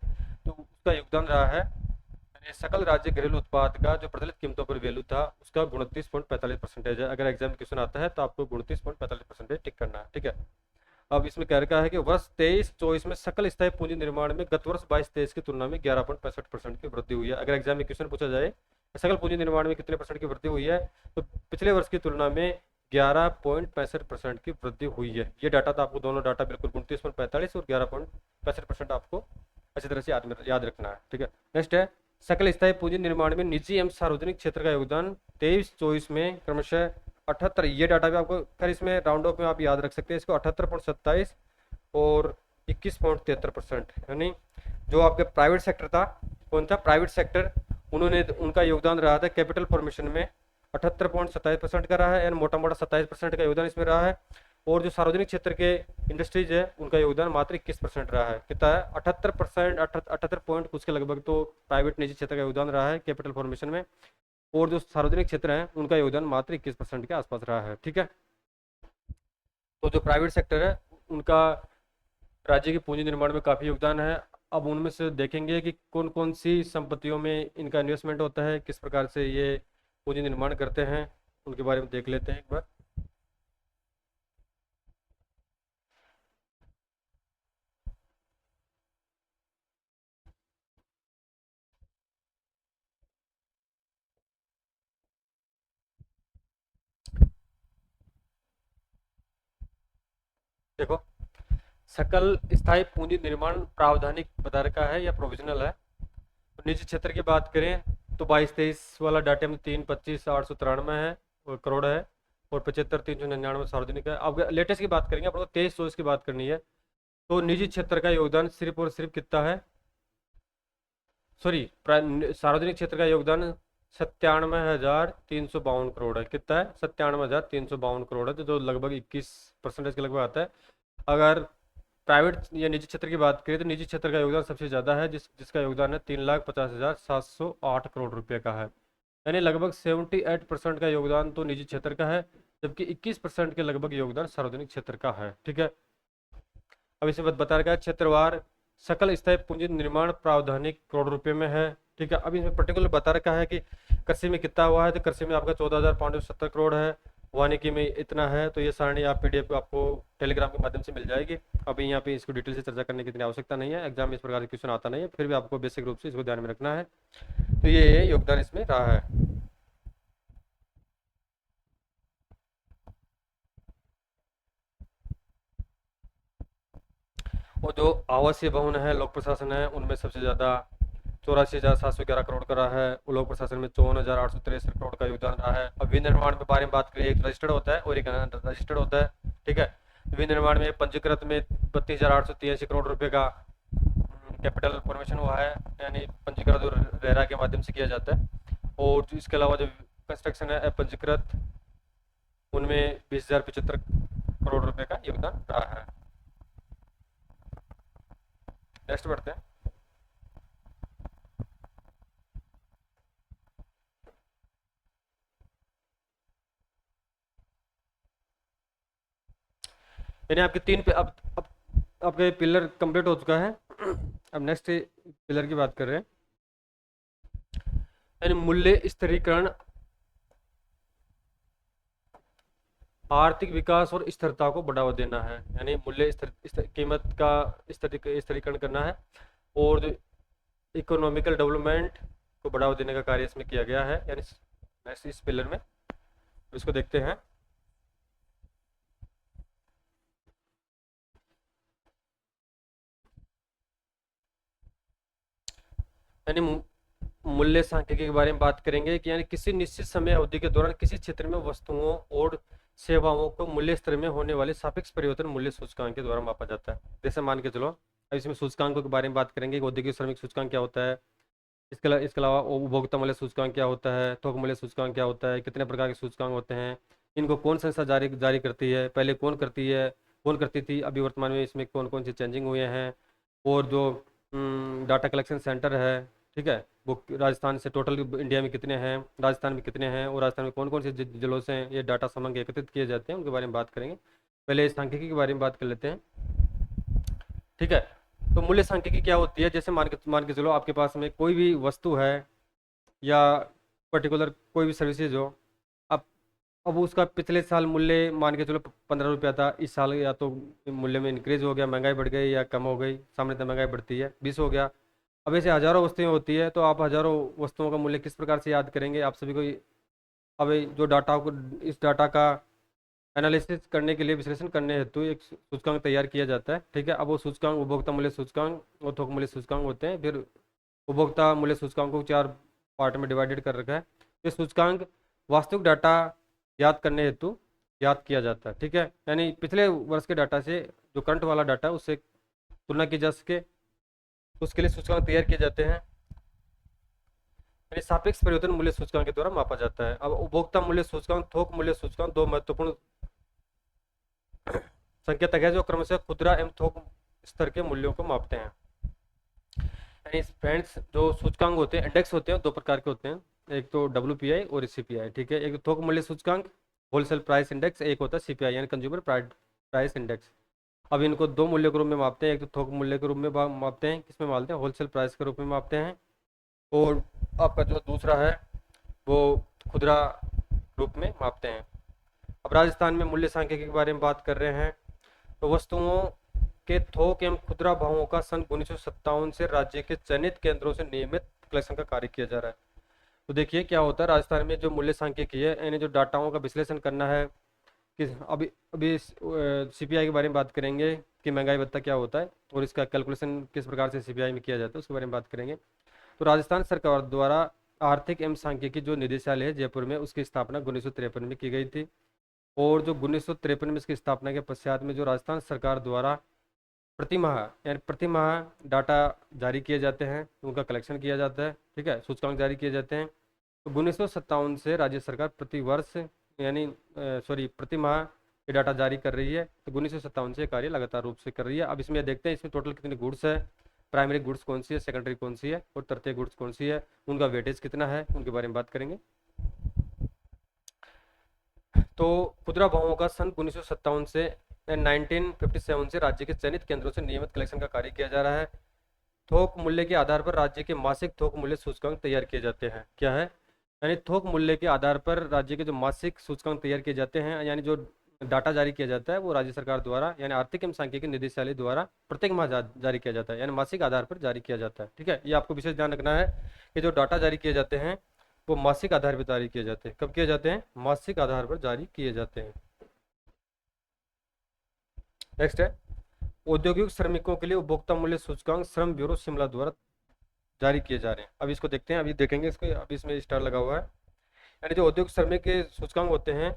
तो उसका योगदान रहा है, यानी सकल राज्य घरेलू उत्पाद का जो प्रचलित कीमतों पर वैल्यू था उसका 29.45% है। अगर एग्जाम क्वेश्चन आता है तो आपको 29.45% टिक करना है, ठीक है। अब इसमें कह रखा है कि वर्ष 23-24 में सकल स्थायी पूंजी निर्माण में गत वर्ष 22-23 की तुलना में 11.65% की वृद्धि हुई है। अगर एग्जाम में क्वेश्चन पूछा जाए सकल पूंजी निर्माण में कितने परसेंट की वृद्धि हुई है, तो पिछले वर्ष की तुलना में 11.65% की वृद्धि हुई है। ये डाटा तो आपको दोनों डाटा बिल्कुल 29.45 और 11.65% आपको अच्छी तरह से याद रखना है, ठीक है। नेक्स्ट है सकल स्थायी पूंजी निर्माण में निजी एवं सार्वजनिक क्षेत्र का योगदान 23-24 में क्रमशः 78, ये डाटा भी आपको खैर इसमें राउंड ऑफ में आप याद रख सकते हैं इसको, 78.27 और 21.73%। यानी जो आपके प्राइवेट सेक्टर था, कौन था प्राइवेट सेक्टर, उन्होंने उनका योगदान रहा था कैपिटल फॉर्मेशन में 78.27% का रहा है, यानी मोटा मोटा 27% का योगदान इसमें रहा है। और जो सार्वजनिक क्षेत्र के इंडस्ट्रीज है उनका योगदान मात्र 21% रहा है। कितना है? 78%, 78 पॉइंट कुछ के लगभग तो प्राइवेट निजी क्षेत्र का योगदान रहा है कैपिटल फॉर्मेशन में, और जो सार्वजनिक क्षेत्र है उनका योगदान मात्र 21% के आसपास रहा है, ठीक है। तो जो प्राइवेट सेक्टर है उनका राज्य की पूंजी निर्माण में काफ़ी योगदान है। अब उनमें से देखेंगे कि कौन कौन सी संपत्तियों में इनका इन्वेस्टमेंट होता है, किस प्रकार से ये पूंजी निर्माण करते हैं, उनके बारे में देख लेते हैं एक बार। देखो, सकल स्थायी पूंजी निर्माण प्रावधानिक बता रखा है या प्रोविजनल है। तो निजी क्षेत्र की बात करें तो 22-23 वाला डाटा में 325,893 है और करोड़ है, और 75,399 सार्वजनिक है। अब लेटेस्ट की बात करेंगे, आपको 23-24 की बात करनी है, तो निजी क्षेत्र का योगदान सिर्फ और सिर्फ कितना है, सॉरी सार्वजनिक क्षेत्र का योगदान 97,352 करोड़ है। कितना है? 97,352 करोड़ है, जो लगभग 21% के लगभग आता है। अगर प्राइवेट या निजी क्षेत्र की बात करें तो निजी क्षेत्र का योगदान सबसे ज़्यादा है, जिसका योगदान है 3,50,708 करोड़ रुपए का है, यानी लगभग 78% का योगदान तो निजी क्षेत्र का है, जबकि 21% के लगभग योगदान सार्वजनिक क्षेत्र का है, ठीक है। अब इसमें बता रखा है क्षेत्रवार सकल स्थायी पूंजी निर्माण प्रावधानिक करोड़ रुपए में है। ठीक है, अभी इसमें पर्टिकुलर बता रखा है कि कृषि में कितना हुआ है, तो कृषि में आपका 14,570 करोड़ है, वानिकी में इतना है। तो ये सारणी आप पीडीएफ आपको टेलीग्राम के माध्यम से मिल जाएगी। अभी यहाँ पे इसको डिटेल से चर्चा करने की इतनी आवश्यकता नहीं है, एग्जाम में इस प्रकार के क्वेश्चन आता नहीं है, फिर भी आपको बेसिक रूप से इसको ध्यान में रखना है। तो ये योगदान इसमें रहा है। और जो आवासीय भवन है, लोक प्रशासन है, उनमें सबसे ज्यादा 84,711 करोड़ का रहा है। लोक प्रशासन में 54,863 करोड़ का योगदान रहा है। अब विनिर्माण के बारे में बात करें, एक रजिस्टर्ड होता है और एक रजिस्टर्ड होता है। ठीक है, विनिर्माण में पंजीकृत में 32,883 करोड़ रुपए का कैपिटल फॉर्मेशन हुआ है, यानी पंजीकृत और रेरा के माध्यम से किया जाता है। और इसके अलावा जो कंस्ट्रक्शन है पंजीकृत, उनमें 20,075 करोड़ रुपए का योगदान रहा है। नेक्स्ट बढ़ते हैं। यानी आपके अब आपके पिलर कंप्लीट हो चुका है। अब नेक्स्ट पिलर की बात कर रहे हैं, यानी मूल्य स्थिरीकरण, आर्थिक विकास और स्थिरता को बढ़ावा देना है। यानी मूल्य कीमत का स्थिरीकरण करना है और जो इकोनॉमिकल डेवलपमेंट को बढ़ावा देने का कार्य इसमें किया गया है, यानी नेक्स्ट इस पिलर में इसको देखते हैं। यानी मूल्य सांख्यिकी के बारे में बात करेंगे कि यानी किसी निश्चित समय अवधि के दौरान किसी क्षेत्र में वस्तुओं और सेवाओं को मूल्य स्तर में होने वाले सापेक्ष परिवर्तन मूल्य सूचकांक के द्वारा मापा जाता है। जैसे मान के चलो, अब इसमें सूचकांकों के बारे में बात करेंगे, औद्योगिक श्रमिक सूचकांक क्या होता है, इसके अलावा उपभोक्ता मूल्य सूचकांक क्या होता है, थोक मूल्य सूचकांक क्या होता है, कितने प्रकार के सूचकांक होते हैं, इनको कौन संस्था जारी जारी करती है, पहले कौन करती है, कौन करती थी, अभी वर्तमान में इसमें कौन कौन से चेंजिंग हुए हैं। और जो डाटा कलेक्शन सेंटर है, ठीक है, वो राजस्थान से टोटल इंडिया में कितने हैं, राजस्थान में कितने हैं, और राजस्थान में कौन कौन से जिलों से ये डाटा समग्र एकत्रित किए जाते हैं, उनके बारे में बात करेंगे। पहले सांख्यिकी के बारे में बात कर लेते हैं। ठीक है, तो मूल्य सांख्यिकी क्या होती है, जैसे मान के चलो आपके पास में कोई भी वस्तु है या पर्टिकुलर कोई भी सर्विसेज हो, अब अब उसका पिछले साल मूल्य मान के चलो 15 रुपया था, इस साल या तो मूल्य में इंक्रीज हो गया, महंगाई बढ़ गई, या कम हो गई, सामान्यतः महंगाई बढ़ती है, 20 हो गया। अब ऐसे हजारों वस्तुएं होती है, तो आप हजारों वस्तुओं का मूल्य किस प्रकार से याद करेंगे, आप सभी को अब जो डाटा को, इस डाटा का एनालिसिस करने के लिए, विश्लेषण करने हेतु एक सूचकांक तैयार किया जाता है। ठीक है, अब वो सूचकांक उपभोक्ता मूल्य सूचकांक और थोक मूल्य सूचकांक होते हैं। फिर उपभोक्ता मूल्य सूचकांक को 4 पार्ट में डिवाइडेड कर रखा है। ये सूचकांक वास्तविक डाटा याद करने हेतु याद किया जाता है। ठीक है, यानी पिछले वर्ष के डाटा से जो करंट वाला डाटा उससे तुलना की जा सके, उसके लिए सूचकांक तैयार किए जाते हैं। यानी सापेक्ष परिवर्तन मूल्य सूचकांक के द्वारा मापा जाता है। अब उपभोक्ता मूल्य सूचकांक, थोक मूल्य सूचकांक, दो महत्वपूर्ण संकेतक है जो क्रमशः खुदरा एवं थोक स्तर के मूल्यों को मापते हैं। यानी फ्रेंड्स, जो सूचकांक होते हैं, इंडेक्स होते हैं, दो प्रकार के होते हैं, एक तो WPI और CPI। ठीक है, एक तो थोक मूल्य सूचकांक होलसेल प्राइस इंडेक्स, एक होता है CPI यानी कंज्यूमर प्राइस इंडेक्स। अब इनको दो मूल्य के रूप में मापते हैं, एक तो थोक मूल्य के रूप में मापते हैं, किसमें मापते हैं, होलसेल प्राइस के रूप में मापते हैं, और आपका जो दूसरा है वो खुदरा रूप में मापते हैं। अब राजस्थान में मूल्य सांख्यिकी के बारे में बात कर रहे हैं, तो वस्तुओं के थोक एवं खुदरा भावों का सन 1957 से राज्य के चयनित केंद्रों से नियमित कलेक्शन का कार्य किया जा रहा है। तो देखिए क्या होता है, राजस्थान में जो मूल्य सांख्यिकी है, यानी जो डाटाओं का विश्लेषण करना है कि अभी अभी CPI के बारे में बात करेंगे कि महंगाई भत्ता क्या होता है और इसका कैलकुलेशन किस प्रकार से CPI में किया जाता है, उसके बारे में बात करेंगे। तो राजस्थान सरकार द्वारा आर्थिक एवं सांख्यिकी जो निदेशालय है जयपुर में, उसकी स्थापना 1953 में की गई थी। और जो 1953 में इसकी स्थापना के पश्चात में जो राजस्थान सरकार द्वारा प्रतिमाह यानी प्रतिमाह डाटा जारी किए जाते हैं, उनका कलेक्शन किया जाता है। ठीक है, सूचकांक जारी किए जाते हैं। तो 1957 से राज्य सरकार प्रतिवर्ष यानी प्रतिमाह ये डाटा जारी कर रही है। तो 1957 से कार्य लगातार रूप से कर रही है। अब इसमें देखते हैं इसमें टोटल कितने गुड्स है, प्राइमरी गुड्स कौन सी है, सेकेंडरी कौन सी है, और तृतीय गुड्स कौन सी है, उनका वेटेज कितना है, उनके बारे में बात करेंगे। तो खुदरा भावों का सन 1957 से 1957 से राज्य के चयनित केंद्रों से नियमित कलेक्शन का कार्य किया जा रहा है। थोक मूल्य के आधार पर राज्य के मासिक थोक मूल्य सूचकांक तैयार किए जाते हैं। क्या है? यानी थोक मूल्य के आधार पर राज्य के जो मासिक सूचकांक तैयार किए जाते हैं, यानी जो डाटा जारी किया जाता है वो राज्य सरकार द्वारा यानी आर्थिक एवं सांख्यिकी निदेशालय द्वारा प्रत्येक माह जारी किया जाता है, यानी मासिक आधार पर जारी किया जाता है। ठीक है, ये आपको विशेष ध्यान रखना है कि जो डाटा जारी किए जाते हैं वो मासिक आधार पर जारी किए जाते हैं। कब किए जाते हैं? मासिक आधार पर जारी किए जाते हैं। नेक्स्ट है, औद्योगिक श्रमिकों के लिए उपभोक्ता मूल्य सूचकांक श्रम ब्यूरो शिमला द्वारा जारी किए जा रहे हैं। अब इसको देखते हैं, अभी देखेंगे इसको, अभी इसमें स्टार लगा हुआ है। यानी जो औद्योगिक श्रमिक के सूचकांक होते हैं,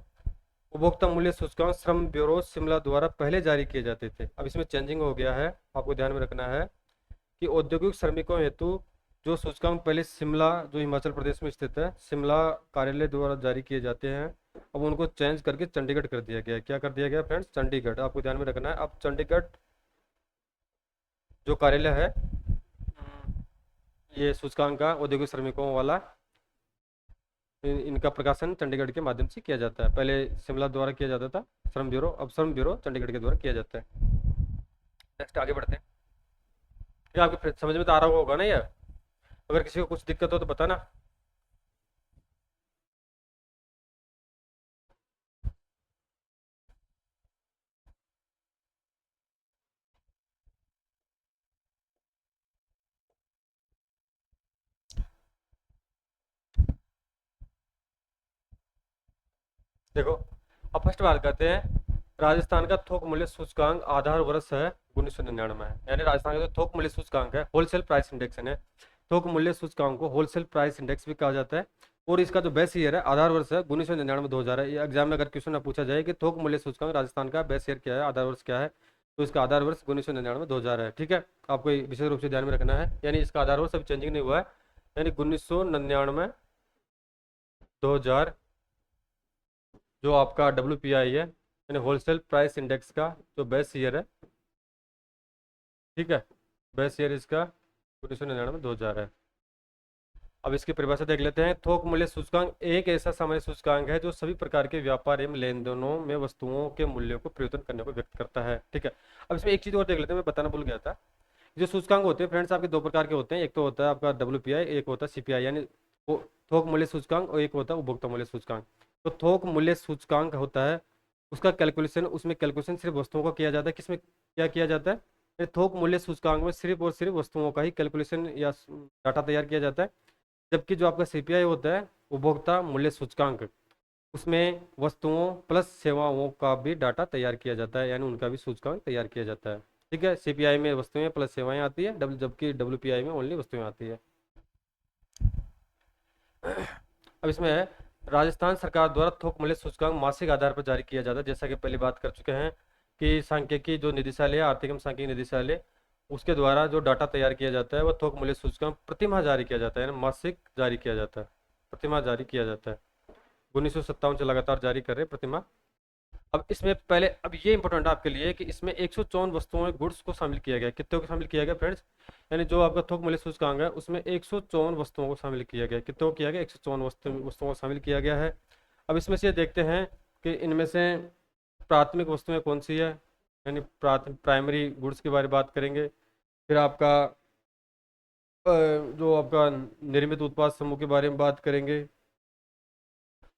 उपभोक्ता मूल्य सूचकांक श्रम ब्यूरो शिमला द्वारा पहले जारी किए जाते थे। अब इसमें चेंजिंग हो गया है, आपको ध्यान में रखना है कि औद्योगिक श्रमिकों हेतु जो सूचकांक पहले शिमला, जो हिमाचल प्रदेश में स्थित है, शिमला कार्यालय द्वारा जारी किए जाते हैं, अब उनको चेंज करके चंडीगढ़ कर दिया गया है। क्या कर दिया गया फ्रेंड्स? चंडीगढ़। आपको ध्यान में रखना है, अब चंडीगढ़ जो कार्यालय है ये सूचकांक का औद्योगिक श्रमिकों वाला, इनका प्रकाशन चंडीगढ़ के माध्यम से किया जाता है। पहले शिमला द्वारा किया जाता था श्रम ब्यूरो, अब श्रम ब्यूरो चंडीगढ़ के द्वारा किया जाता है। नेक्स्ट आगे बढ़ते हैं। ये आपके समझ में तो आ रहा होगा ना? ये अगर किसी को कुछ दिक्कत हो तो बताना। देखो, अब फर्स्ट बात करते हैं, राजस्थान का थोक मूल्य सूचकांक आधार वर्ष है 1999 है। यानी राजस्थान का जो थोक मूल्य सूचकांक है, होलसेल प्राइस इंडेक्स है, थोक मूल्य सूचकांक को होलसेल प्राइस इंडेक्स भी कहा जाता है। और इसका जो बेस ईयर है, आधार वर्ष है 1999-2000 है। ये एग्जाम में अगर क्वेश्चन पूछा जाए कि थोक मूल्य सूचकांक राजस्थान का बेस ईयर क्या है, आधार वर्ष क्या है, तो इसका आधार वर्ष 1999-2000 है। ठीक है, आपको विशेष रूप से ध्यान में रखना है, यानी इसका आधार वर्ष अभी चेंजिंग नहीं हुआ है, यानी 1999-2000 जो आपका WPI है, यानी होलसेल प्राइस इंडेक्स का जो बेस ईयर है। ठीक है, बेस ईयर इसका 1999-2000 है। अब इसकी परिभाषा देख लेते हैं। थोक मूल्य सूचकांक एक ऐसा सामान्य सूचकांक है जो सभी प्रकार के व्यापार एवं लेन देनों में वस्तुओं के मूल्यों को परिवर्तन करने को व्यक्त करता है। ठीक है, अब इसमें एक चीज और देख लेते हैं, मैं बताना भूल गया था। जो सूचकांक होते हैं फ्रेंड्स, आपके दो प्रकार के होते हैं, एक तो होता है आपका WPI, एक होता है CPI, यानी वो थोक मूल्य सूचकांक, और एक होता है उपभोक्ता मूल्य सूचकांक। तो थोक मूल्य सूचकांक होता है, उसका कैलकुलेशन, उसमें कैलकुलेशन सिर्फ वस्तुओं का किया जाता है। किसमें क्या किया जाता है? ये थोक मूल्य सूचकांक में सिर्फ और सिर्फ वस्तुओं का ही कैलकुलेशन या डाटा तैयार किया जाता है। जबकि जो आपका CPI होता है, उपभोक्ता मूल्य सूचकांक, उसमें वस्तुओं प्लस सेवाओं का भी डाटा तैयार किया जाता है, यानी उनका भी सूचकांक तैयार किया जाता है। ठीक है, CPI में वस्तुएं प्लस सेवाएं आती है, जबकि WPI में ओनली वस्तुएं आती है। अब इसमें है, राजस्थान सरकार द्वारा थोक मूल्य सूचकांक मासिक आधार पर जारी किया जाता है। जैसा कि पहले बात कर चुके हैं कि सांख्यिकी जो निदेशालय है, आर्थिक एवं सांख्यिकी निदेशालय, उसके द्वारा जो डाटा तैयार किया जाता है वह थोक मूल्य सूचकांक प्रतिमाह जारी किया जाता है, यानी मासिक जारी किया जाता है, प्रतिमाह जारी किया जाता है। 1957 से लगातार जारी कर रहे हैं प्रतिमाह। अब इसमें पहले, अब ये इंपॉर्टेंट है आपके लिए कि इसमें 154 वस्तुओं गुड्स को शामिल किया गया। कितने को शामिल किया गया फ्रेंड्स? यानी जो आपका थोक मूल्य सूचकांक है उसमें 154 वस्तुओं को शामिल किया गया। कितने को किया गया? 154 वस्तुओं को शामिल किया गया है। अब इसमें से देखते हैं कि इनमें से प्राथमिक वस्तुएं कौन सी है, यानी प्राइमरी गुड्स के बारे में बात करेंगे। फिर आपका जो आपका निर्मित उत्पाद समूह के बारे में बात करेंगे,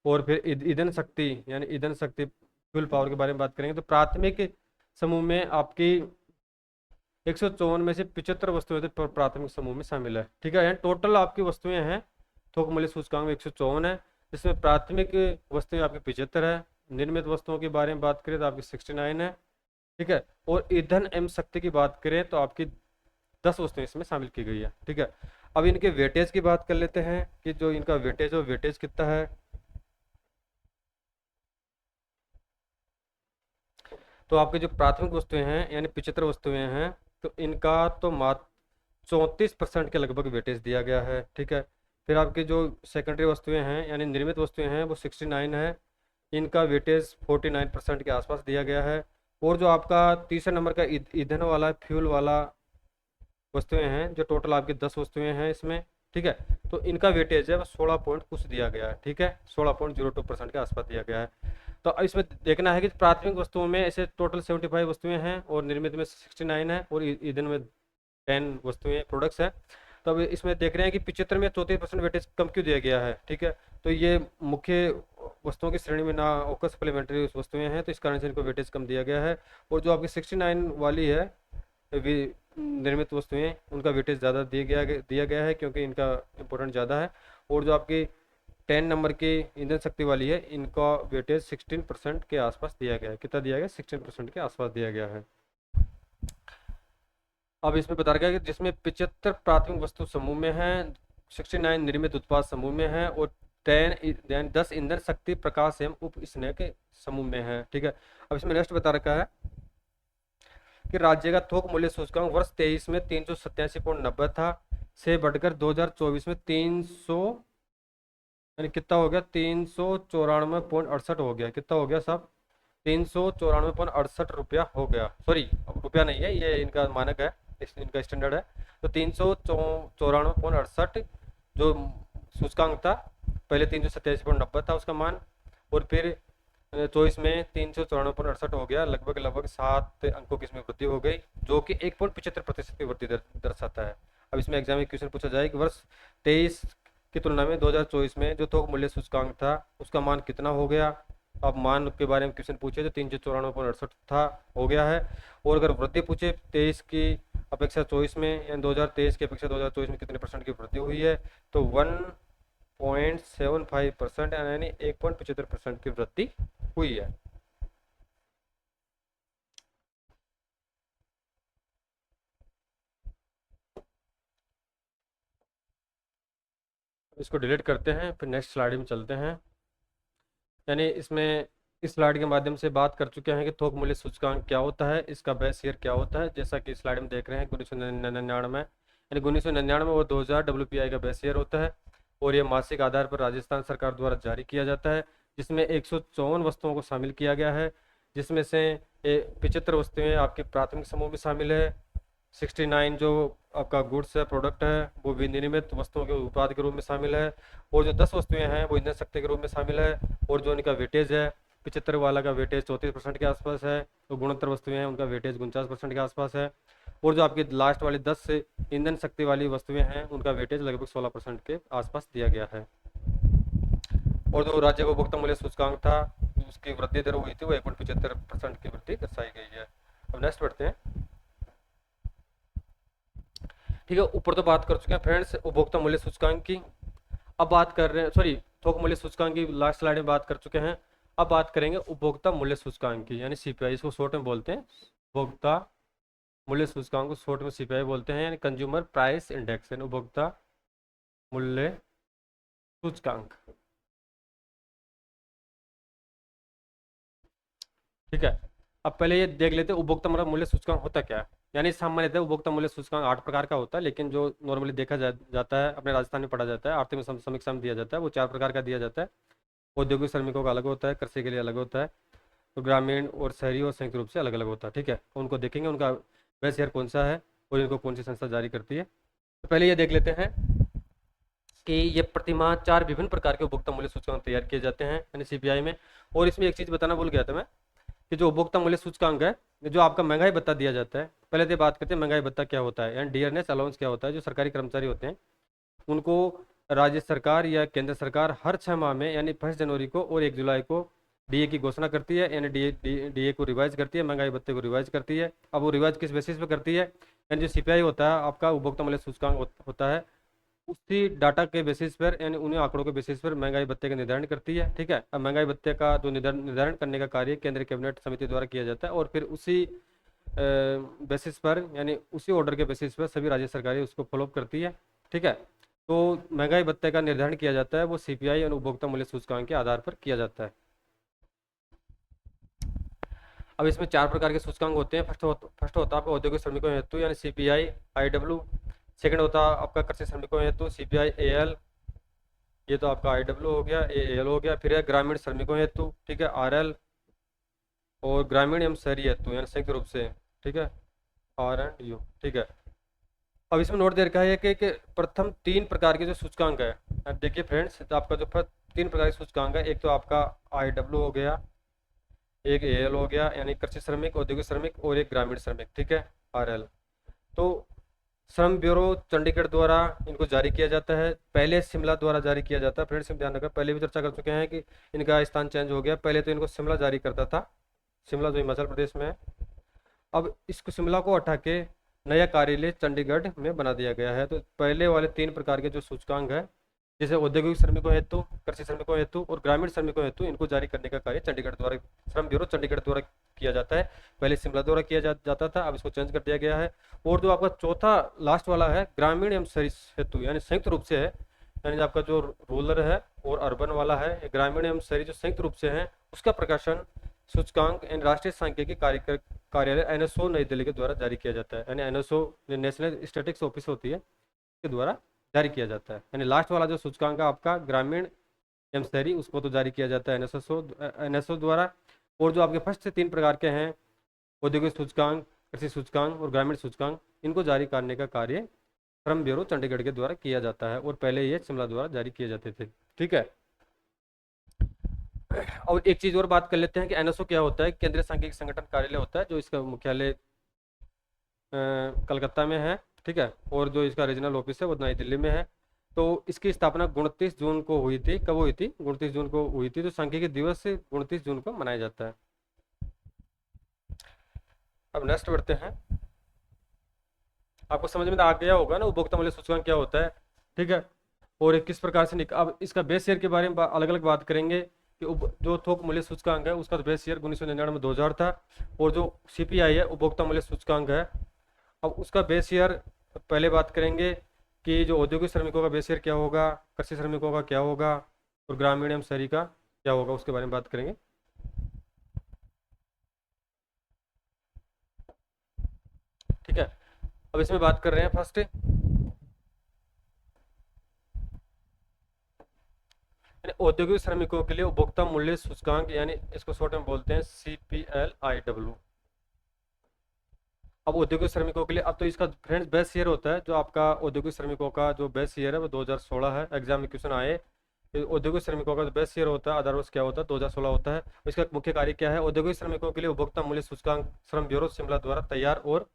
और फिर ईंधन शक्ति, यानी ईंधन शक्ति फ्यूल पावर के बारे में बात करेंगे। तो प्राथमिक समूह में आपकी 154 में से 75 वस्तुएं तो प्राथमिक समूह में शामिल है। ठीक है, टोटल आपकी वस्तुएं हैं थोक मूल्य सूचकांक में 154 है, जिसमें प्राथमिक वस्तुएं आपकी 75 है, निर्मित वस्तुओं के बारे में बात करें तो आपकी 69 है। ठीक है, और ईंधन एवं शक्ति की बात करें तो आपकी 10 वस्तुएं इसमें शामिल की गई है। ठीक है, अब इनके वेटेज की बात कर लेते हैं कि जो इनका वेटेज है, वेटेज कितना है। तो आपके जो प्राथमिक वस्तुएं हैं यानी 75 वस्तुएं हैं, तो इनका तो मात्र 34% के लगभग वेटेज दिया गया है। ठीक है, फिर आपके जो सेकेंडरी वस्तुएं हैं यानी निर्मित वस्तुएं हैं वो 69 है, इनका वेटेज 49% के आसपास दिया गया है। और जो आपका तीसरे नंबर का ईंधन वाला, फ्यूल वाला वस्तुएं हैं, जो टोटल आपकी 10 वस्तुएं हैं इसमें। ठीक है, तो इनका वेटेज है वो 16 पॉइंट कुछ दिया गया है। ठीक है, 16.02% के आसपास दिया गया है। तो अब इसमें देखना है कि प्राथमिक वस्तुओं में ऐसे टोटल 75 वस्तुएं हैं, और निर्मित में 69 है, और ईंधन में 10 वस्तुएं प्रोडक्ट्स हैं। तो अब इसमें देख रहे हैं कि 75 में 34% वेटेज कम क्यों दिया गया है, ठीक है। तो ये मुख्य वस्तुओं की श्रेणी में ना होकर सप्लीमेंट्री वस्तुएं हैं, तो इस कारण से इनको वेटेज कम दिया गया है। और जो आपकी 69 वाली है निर्मित वस्तुएं, उनका वेटेज ज़्यादा दिया गया है क्योंकि इनका इम्पोर्टेंट ज़्यादा है। और जो आपकी 10 नंबर की ईंधन शक्ति वाली है, इनका वेटेज 16% के आसपास दिया गया है। कितना दिया गया? 16% के आसपास दिया गया है। अब इसमें बता रखा है कि जिसमें 75 प्राथमिक वस्तु समूह में है, 69 निर्मित उत्पाद समूह में है, और 10 ईंधन शक्ति प्रकाश एवं उप स्नेह के समूह में है, ठीक है। अब इसमें नेक्स्ट बता रखा है कि राज्य का थोक मूल्य सूचकांक वर्ष 23 में 387.90 था, से बढ़कर 2024 में 300 यानी कितना हो गया? 394.68 हो गया। कितना हो गया साहब? 394.68 रुपया हो गया। सॉरी, रुपया नहीं है, ये इनका मानक है, इनका स्टैंडर्ड है। तो 394.68 जो सूचकांक था, पहले 387.90 था उसका मान, और फिर 24 में 394.68 हो गया। लगभग 7 अंकों की इसमें वृद्धि हो गई, जो कि 1.75% की वृद्धि दर्शाता है। अब इसमें एग्जाम में क्वेश्चन पूछा जाए कि वर्ष 23 की तुलना में 2024 में जो थोक मूल्य सूचकांक था उसका मान कितना हो गया। अब मान के बारे में क्वेश्चन पूछे तो 394.68 था, हो गया है। और अगर वृद्धि पूछे 23 की अपेक्षा 24 में, यानी 2023 की अपेक्षा 2024 में कितने परसेंट की वृद्धि हुई है, तो 1.75% यानी 1.75% की वृद्धि हुई है। इसको डिलीट करते हैं, फिर नेक्स्ट स्लाइड में चलते हैं। यानी इसमें इस स्लाइड के माध्यम से बात कर चुके हैं कि थोक मूल्य सूचकांक क्या होता है, इसका बेस ईयर क्या होता है। जैसा कि स्लाइड में देख रहे हैं 1999 यानी 1999 और 2000 WPI का बेस ईयर होता है, और ये मासिक आधार पर राजस्थान सरकार द्वारा जारी किया जाता है, जिसमें 154 वस्तुओं को शामिल किया गया है, जिसमें से 75 वस्तुएं आपके प्राथमिक समूह में शामिल है। 69 जो आपका गुड्स है, प्रोडक्ट है, वो विनिर्मित वस्तुओं के उत्पाद के रूप में शामिल है। और जो 10 वस्तुएं हैं वो ईंधन शक्ति के रूप में शामिल है। और जो इनका वेटेज है, 75 वाला का वेटेज 34% के आसपास है, तो गुणोत्तर वस्तुएं हैं उनका वेटेज 49% के आसपास है। और जो आपकी लास्ट वाली 10 से ईंधन शक्ति वाली वस्तुएं हैं उनका वेटेज लगभग 16% के आसपास दिया गया है। और जो राज्य का उपभोक्ता मूल्य सूचकांक था, उसकी वृद्धि दर हुई थी, वो 1.75% की वृद्धि दर्शाई गई है। अब नेक्स्ट बढ़ते हैं, ठीक है। ऊपर तो बात कर चुके हैं फ्रेंड्स उपभोक्ता मूल्य सूचकांक की। अब बात कर रहे हैं, सॉरी, थोक मूल्य सूचकांक की लास्ट स्लाइड में बात कर चुके हैं। अब बात करेंगे उपभोक्ता मूल्य सूचकांक की, यानी सीपीआई, इसको शॉर्ट में बोलते हैं। उपभोक्ता मूल्य सूचकांक को शॉर्ट में सीपीआई बोलते हैं, यानी कंज्यूमर प्राइस इंडेक्स, यानी उपभोक्ता मूल्य सूचकांक, ठीक है। अब पहले ये देख लेते हैं उपभोक्ता मूल्य सूचकांक होता क्या है। यानी सामान्यतः उपभोक्ता मूल्य सूचकांक 8 प्रकार का होता है, लेकिन जो नॉर्मली देखा जाता है, अपने राजस्थान में पढ़ा जाता है, आर्थिक समीक्षा में दिया जाता है, वो 4 प्रकार का दिया जाता है। औद्योगिक श्रमिकों का अलग होता है, कृषि के लिए अलग होता है, तो ग्रामीण और शहरी और संयुक्त रूप से अलग अलग होता है, ठीक है। उनको देखेंगे उनका बेस ईयर कौन सा है और इनको कौन सी संस्था जारी करती है। तो पहले ये देख लेते हैं कि ये प्रतिमाह 4 विभिन्न प्रकार के उपभोक्ता मूल्य सूचकांक तैयार किए जाते हैं, यानी सीपीआई में। और इसमें एक चीज़ बताना भूल गया था मैं, कि जो उपभोक्ता मूल्य सूचकांक है, जो आपका महंगाई भत्ता दिया जाता है, पहले तो बात करते हैं महंगाई भत्ता क्या होता है, यानी डियरनेस अलाउंस क्या होता है। जो सरकारी कर्मचारी होते हैं उनको राज्य सरकार या केंद्र सरकार हर 6 माह में, यानी 1 जनवरी को और 1 जुलाई को डीए की घोषणा करती है, यानी डीए को रिवाइज करती है, महंगाई भत्ते को रिवाइज करती है। अब वो रिवाइज किस बेसिस पे करती है, यानी जो सीपीआई होता है आपका उपभोक्ता मूल्य सूचकांक होता है, उसी डाटा के बेसिस पर, यानी उन्हीं आंकड़ों के बेसिस पर महंगाई भत्ते का निर्धारण करती है, ठीक है। अब महंगाई भत्ते का जो निर्धारण करने का कार्य केंद्रीय कैबिनेट समिति द्वारा किया जाता है, और फिर उसी बेसिस पर, यानी उसी ऑर्डर के बेसिस पर सभी राज्य सरकारें उसको फॉलोअप करती है, ठीक है। तो महंगाई भत्ते का निर्धारण किया जाता है वो सीपीआई और उपभोक्ता मूल्य सूचकांक के आधार पर किया जाता है। अब इसमें 4 प्रकार के सूचकांक होते हैं। फर्स्ट होता है आपका औद्योगिक श्रमिकों हेतु, यानी सीपीआई आईडब्ल्यू। सेकंड होता है आपका कृषि श्रमिकों हेतु, सीपीआई एएल, ये तो आपका आईडब्ल्यू हो गया, एएल हो गया। फिर है ग्रामीण श्रमिकों हेतु, ठीक है, आरएल। और ग्रामीण एवं शहरी हेतु, यानी संयुक्त रूप से, ठीक है, आर एंड यू, ठीक है। अब इसमें नोट दे रखा है कि प्रथम 3 प्रकार के जो सूचकांक है, अब देखिए फ्रेंड्स, तो आपका जो 3 प्रकार के सूचकांक है, एक तो आपका आईडब्ल्यू हो गया, एक एएल हो गया, यानी कृषि श्रमिक, औद्योगिक श्रमिक, और एक ग्रामीण श्रमिक, ठीक है, आरएल। तो श्रम ब्यूरो चंडीगढ़ द्वारा इनको जारी किया जाता है, पहले शिमला द्वारा जारी किया जाता है। फ्रेंड्स हम ध्यान रखना, पहले भी चर्चा कर चुके हैं कि इनका स्थान चेंज हो गया, पहले तो इनको शिमला जारी करता था, शिमला जो हिमाचल प्रदेश में है। अब इसको शिमला को हटा के नया कार्यालय चंडीगढ़ में बना दिया गया है। तो पहले वाले 3 प्रकार के जो सूचकांक है, जैसे औद्योगिक श्रमिकों हेतु, कृषि श्रमिकों हेतु और ग्रामीण श्रमिकों हेतु, इनको जारी करने का कार्य चंडीगढ़ द्वारा, श्रम ब्यूरो चंडीगढ़ द्वारा किया जाता है। पहले शिमला द्वारा किया जाता था, अब इसको चेंज कर दिया गया है। और जो आपका चौथा लास्ट वाला है, ग्रामीण एवं शहरी हेतु, यानी संयुक्त रूप से है, यानी आपका जो रूरल है और अर्बन वाला है, ग्रामीण एवं शहरी जो संयुक्त रूप से है, उसका प्रकाशन सूचकांक एंड राष्ट्रीय सांख्यिकी कार्यालय एनएसओ नई दिल्ली के द्वारा जारी किया जाता है। यानी एनएसओ नेशनल स्टैटिस्टिक्स ऑफिस होती है के द्वारा जारी किया जाता है। यानी लास्ट वाला जो सूचकांक है आपका ग्रामीण एवं शहरी, उसको तो जारी किया जाता है एनएसओ द्वारा। और जो आपके फर्स्ट से 3 प्रकार के हैं, औद्योगिक सूचकांक, कृषि सूचकांक और ग्रामीण सूचकांक, इनको जारी करने का कार्य श्रम ब्यूरो चंडीगढ़ के द्वारा किया जाता है, और पहले ये शिमला द्वारा जारी किए जाते थे। ठीक है। और एक चीज और बात कर लेते हैं कि एनएसओ क्या होता है। केंद्रीय सांख्यिकी संगठन कार्यालय होता है, जो इसका मुख्यालय कलकत्ता में है। ठीक है। और जो इसका रीजनल ऑफिस है वो नई दिल्ली में है। तो इसकी स्थापना 29 जून को हुई थी। कब हुई थी? 29 जून को हुई थी। तो सांख्यिकी दिवस से 29 जून को मनाया जाता है। अब नेक्स्ट बढ़ते हैं। आपको समझ में आ गया होगा ना उपभोक्ता मूल्य सूचकांक क्या होता है। ठीक है। और किस प्रकार से अब इसका बेस ईयर के बारे में अलग अलग बात करेंगे कि जो थोक मूल्य सूचकांक है उसका बेस ईयर 1999 2000 था। और जो सीपीआई है, उपभोक्ता मूल्य सूचकांक है, अब उसका बेस ईयर पहले बात करेंगे कि जो औद्योगिक श्रमिकों का बेस ईयर क्या होगा, कृषि श्रमिकों का क्या होगा और ग्रामीण एवं शहरी का क्या होगा, उसके बारे में बात करेंगे। ठीक है। अब इसमें बात कर रहे हैं फर्स्ट औद्योगिक श्रमिकों के लिए उपभोक्ता मूल्य सूचकांक, यानी इसको शॉर्ट में बोलते हैं CPLIW। अब औद्योगिक श्रमिकों के लिए अब तो इसका फ्रेंड्स बेस ईयर होता है, जो आपका औद्योगिक श्रमिकों का जो बेस ईयर है वो 2016 है। एग्जाम में क्वेश्चन आए, औद्योगिक श्रमिकों का जो बेस ईयर होता है अदरवाइज क्या होता है 2016 होता है। इसका मुख्य कार्य क्या है? औद्योगिक श्रमिकों के लिए उपभोक्ता मूल्य सूचकांक श्रम ब्यूरो शिमला द्वारा तैयार और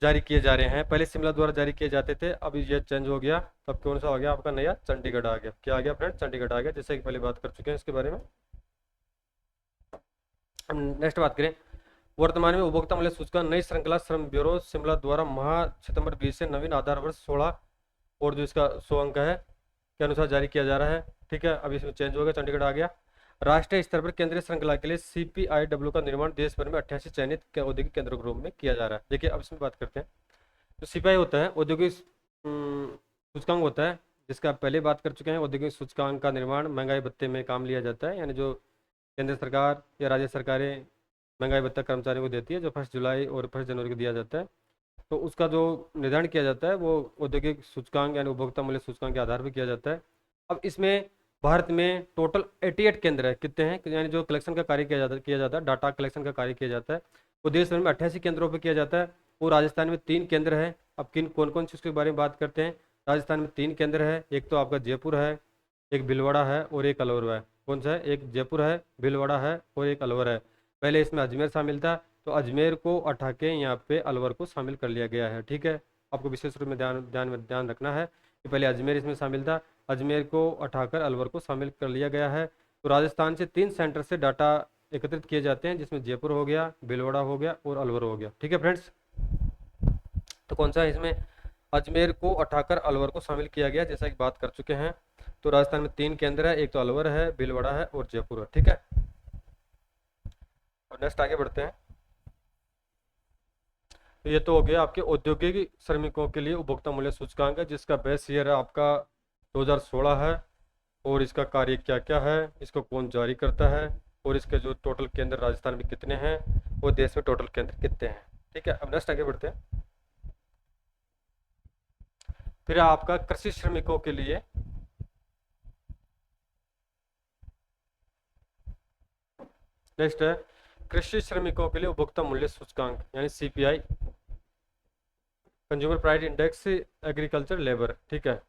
जारी किए जा रहे हैं। पहले शिमला द्वारा जारी किए जाते थे, अब ये चेंज हो गया। तब कौन सा आ गया आपका नया? चंडीगढ़ आ गया। क्या आ गया फ्रेंड? चंडीगढ़ आ गया, जैसे कि पहले बात कर चुके हैं इसके बारे में। हम नेक्स्ट बात करें, वर्तमान में उपभोक्ता मूल्य सूचकांक नई श्रृंखला श्रम ब्यूरो शिमला द्वारा माह सितंबर 20 से नवीन आधार वर्ष 16 और जो इसका 100 अंक है के अनुसार जारी किया जा रहा है। ठीक है। अब इसमें चेंज हो गया, चंडीगढ़ आ गया। राष्ट्रीय स्तर पर केंद्रीय श्रृंखला के लिए CPIW का निर्माण देश भर में 88 चयनित औद्योगिक केंद्रों के रूप में किया जा रहा है। देखिए अब इसमें बात करते हैं। जो CPI होता है औद्योगिक सूचकांक होता है, जिसका पहले बात कर चुके हैं। औद्योगिक सूचकांक का निर्माण महंगाई भत्ते में काम लिया जाता है, यानी जो केंद्र सरकार या राज्य सरकारें महंगाई भत्ता कर्मचारियों को देती है, जो 1 जुलाई और 1 जनवरी को दिया जाता है। तो उसका जो निर्धारण किया जाता है वो औद्योगिक सूचकांक यानी उपभोक्ता मूल्य सूचकांक के आधार पर किया जाता है। अब इसमें भारत में टोटल 88 केंद्र है। कितने हैं? यानी जो कलेक्शन का कार्य किया जाता है, डाटा कलेक्शन का कार्य किया जाता है, वो देश भर में 88 केंद्रों पर किया जाता है। और राजस्थान में 3 केंद्र है। अब कौन कौन से उसके बारे में बात करते हैं। राजस्थान में 3 केंद्र है, एक तो आपका जयपुर है, एक भीलवाड़ा है और एक अलवर है। कौन सा है? एक जयपुर है, भीलवाड़ा है और एक अलवर है। पहले इसमें अजमेर शामिल था, तो अजमेर को हटा के यहाँ पे अलवर को शामिल कर लिया गया है। ठीक है। आपको विशेष रूप में ध्यान रखना है कि पहले अजमेर इसमें शामिल था, अजमेर को हटाकर अलवर को शामिल कर लिया गया है। तो राजस्थान से 3 सेंटर से डाटा एकत्रित किए जाते हैं, जिसमें जयपुर हो गया, भीलवाड़ा हो गया और अलवर हो गया। ठीक है फ्रेंड्स। तो कौन सा है इसमें? अजमेर को हटाकर अलवर को शामिल किया गया, जैसा कि बात कर चुके हैं। तो राजस्थान में 3 केंद्र है, एक तो अलवर है, भीलवाड़ा है और जयपुर है। ठीक है। और नेक्स्ट आगे बढ़ते हैं। तो ये तो हो गया आपके औद्योगिक श्रमिकों के लिए उपभोक्ता मूल्य सूचकांक है, जिसका बेस ईयर है आपका 2016 है। और इसका कार्य क्या क्या है, इसको कौन जारी करता है, और इसके जो टोटल केंद्र राजस्थान में कितने हैं और देश में टोटल केंद्र कितने हैं। ठीक है। अब नेक्स्ट आगे बढ़ते हैं। फिर आपका कृषि श्रमिकों के लिए नेक्स्ट है कृषि श्रमिकों के लिए उपभोक्ता मूल्य सूचकांक यानी CPI, consumer price index agriculture labour. ठीक है।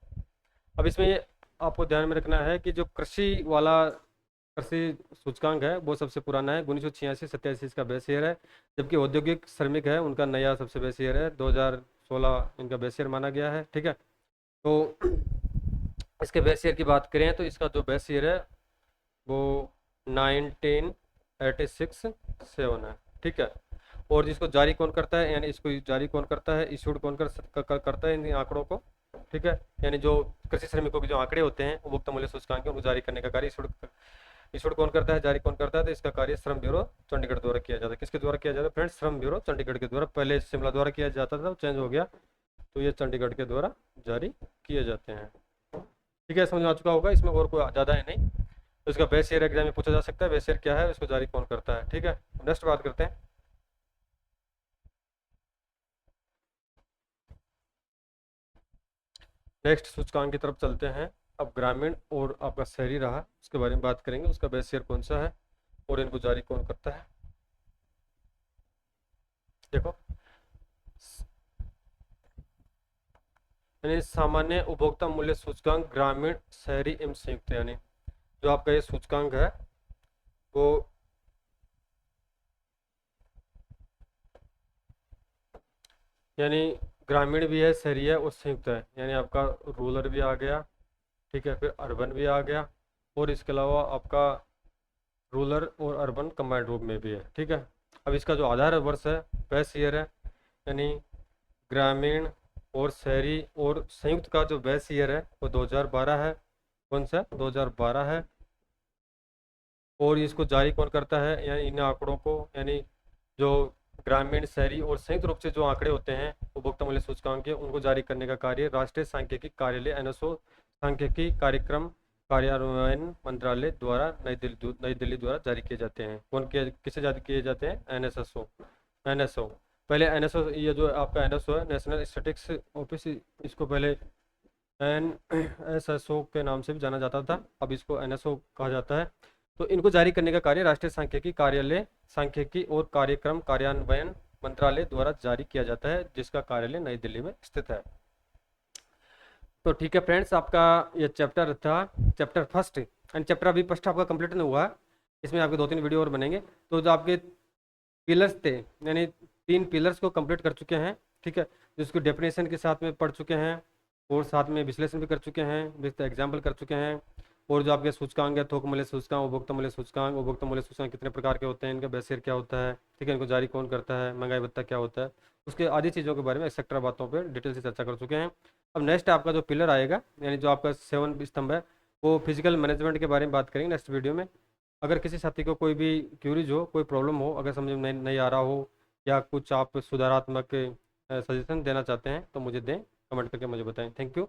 अब इसमें ये आपको ध्यान में रखना है कि जो कृषि वाला कृषि सूचकांक है वो सबसे पुराना है, 1986-87 इसका बेस ईयर है। जबकि औद्योगिक श्रमिक है उनका नया सबसे बेस ईयर है 2016 16 इनका बेस ईयर माना गया है। ठीक है, तो इसके बेस ईयर की बात करें तो इसका जो बेस ईयर है वो 1986-7 है। ठीक है, और जिसको जारी कौन करता है, यानी इसको जारी कौन करता है, इशूड कौन करता है इन आंकड़ों को। ठीक है, यानी जो कृषि श्रमिकों के जो आंकड़े होते हैं उपभोक्ता मूल्य सूचकांक उनको जारी करने का कार्य इशूड कौन करता है, जारी कौन करता है, तो इसका कार्य श्रम ब्यूरो चंडीगढ़ द्वारा किया जाता है। किसके द्वारा किया जाता है फ्रेंड्स? श्रम ब्यूरो चंडीगढ़ के द्वारा। पहले शिमला द्वारा किया जाता था, चेंज हो गया, तो ये चंडीगढ़ के द्वारा जारी किए जाते हैं। ठीक है, समझ में आ चुका होगा, इसमें और कोई ज़्यादा है नहीं। तो इसका बेस ईयर एग्जाम में पूछा जा सकता है, बेस ईयर क्या है, इसको जारी कौन करता है। ठीक है, नेक्स्ट बात करते हैं। नेक्स्ट सूचकांक की तरफ चलते हैं। अब ग्रामीण और आपका शहरी रहा, उसके बारे में बात करेंगे, उसका बेस ईयर कौन सा है और इनको जारी कौन करता है। देखो, यानी सामान्य उपभोक्ता मूल्य सूचकांक ग्रामीण, शहरी एवं संयुक्त, यानी जो आपका ये सूचकांक है वो यानी ग्रामीण भी है, शहरी है और संयुक्त है। यानी आपका रूरल भी आ गया, ठीक है, फिर अर्बन भी आ गया, और इसके अलावा आपका रूरल और अर्बन कंबाइंड रूप में भी है। ठीक है, अब इसका जो आधार वर्ष है, बेस ईयर है, यानी ग्रामीण और शहरी और संयुक्त का जो बेस ईयर है वो 2012 है। कौन सा? 2012 है। और इसको जारी कौन करता है, यानी इन आंकड़ों को, यानी जो ग्रामीण, शहरी और संयुक्त रूप से जो आंकड़े होते हैं उपभोक्ता मूल्य सूचकांक के, उनको जारी करने का कार्य राष्ट्रीय सांख्यिकी कार्यालय एनएसओ सांख्यिकी कार्यक्रम कार्यान्वयन मंत्रालय द्वारा नई दिल्ली द्वारा जारी किए जाते हैं। कौन किए, किसे जारी किए जाते हैं? एनएसओ। पहले एनएसओ, ये जो आपका एनएसओ है, नेशनल स्टैटिस्टिक्स ऑफिस, इसको पहले एनएसएसओ के नाम से भी जाना जाता था, अब इसको एनएसओ कहा जाता है। तो इनको जारी करने का कार्य राष्ट्रीय सांख्यिकी कार्यालय सांख्यिकी और कार्यक्रम कार्यान्वयन मंत्रालय द्वारा जारी किया जाता है, जिसका कार्यालय नई दिल्ली में स्थित है। तो ठीक है फ्रेंड्स, आपका ये चैप्टर था, चैप्टर फर्स्ट, एंड चैप्टर अभी फर्स्ट आपका कंप्लीट नहीं हुआ है, इसमें आपके 2-3 वीडियो और बनेंगे। तो जो आपके पिलर्स थे, यानी 3 पिलर्स को कंप्लीट कर चुके हैं। ठीक है, जिसको डेफिनेशन के साथ में पढ़ चुके हैं और साथ में विश्लेषण भी कर चुके हैं, विद एग्जाम्पल कर चुके हैं। और जो आपके सूचकांक है, थोक मूल्य सूचकांक, उपभोक्ता मूल्य सूचकांक, उपभोक्ता मूल्य सूचकांक कितने प्रकार के होते हैं, इनका बेस ईयर क्या होता है, ठीक है, इनको जारी कौन करता है, महंगाई भत्ता क्या होता है, उसके आदि चीज़ों के बारे में एक्सेट्रा बातों पर डिटेल से चर्चा कर चुके हैं। अब नेक्स्ट आपका जो पिलर आएगा, यानी जो आपका 7 स्तंभ है, वो फिजिकल मैनेजमेंट के बारे में बात करेंगे नेक्स्ट वीडियो में। अगर किसी साथी को कोई भी क्यूरीज हो, कोई प्रॉब्लम हो, अगर समझ में नहीं आ रहा हो, या कुछ आप सुधारात्मक सजेशन देना चाहते हैं, तो मुझे दें, कमेंट करके मुझे बताएं। Thank you.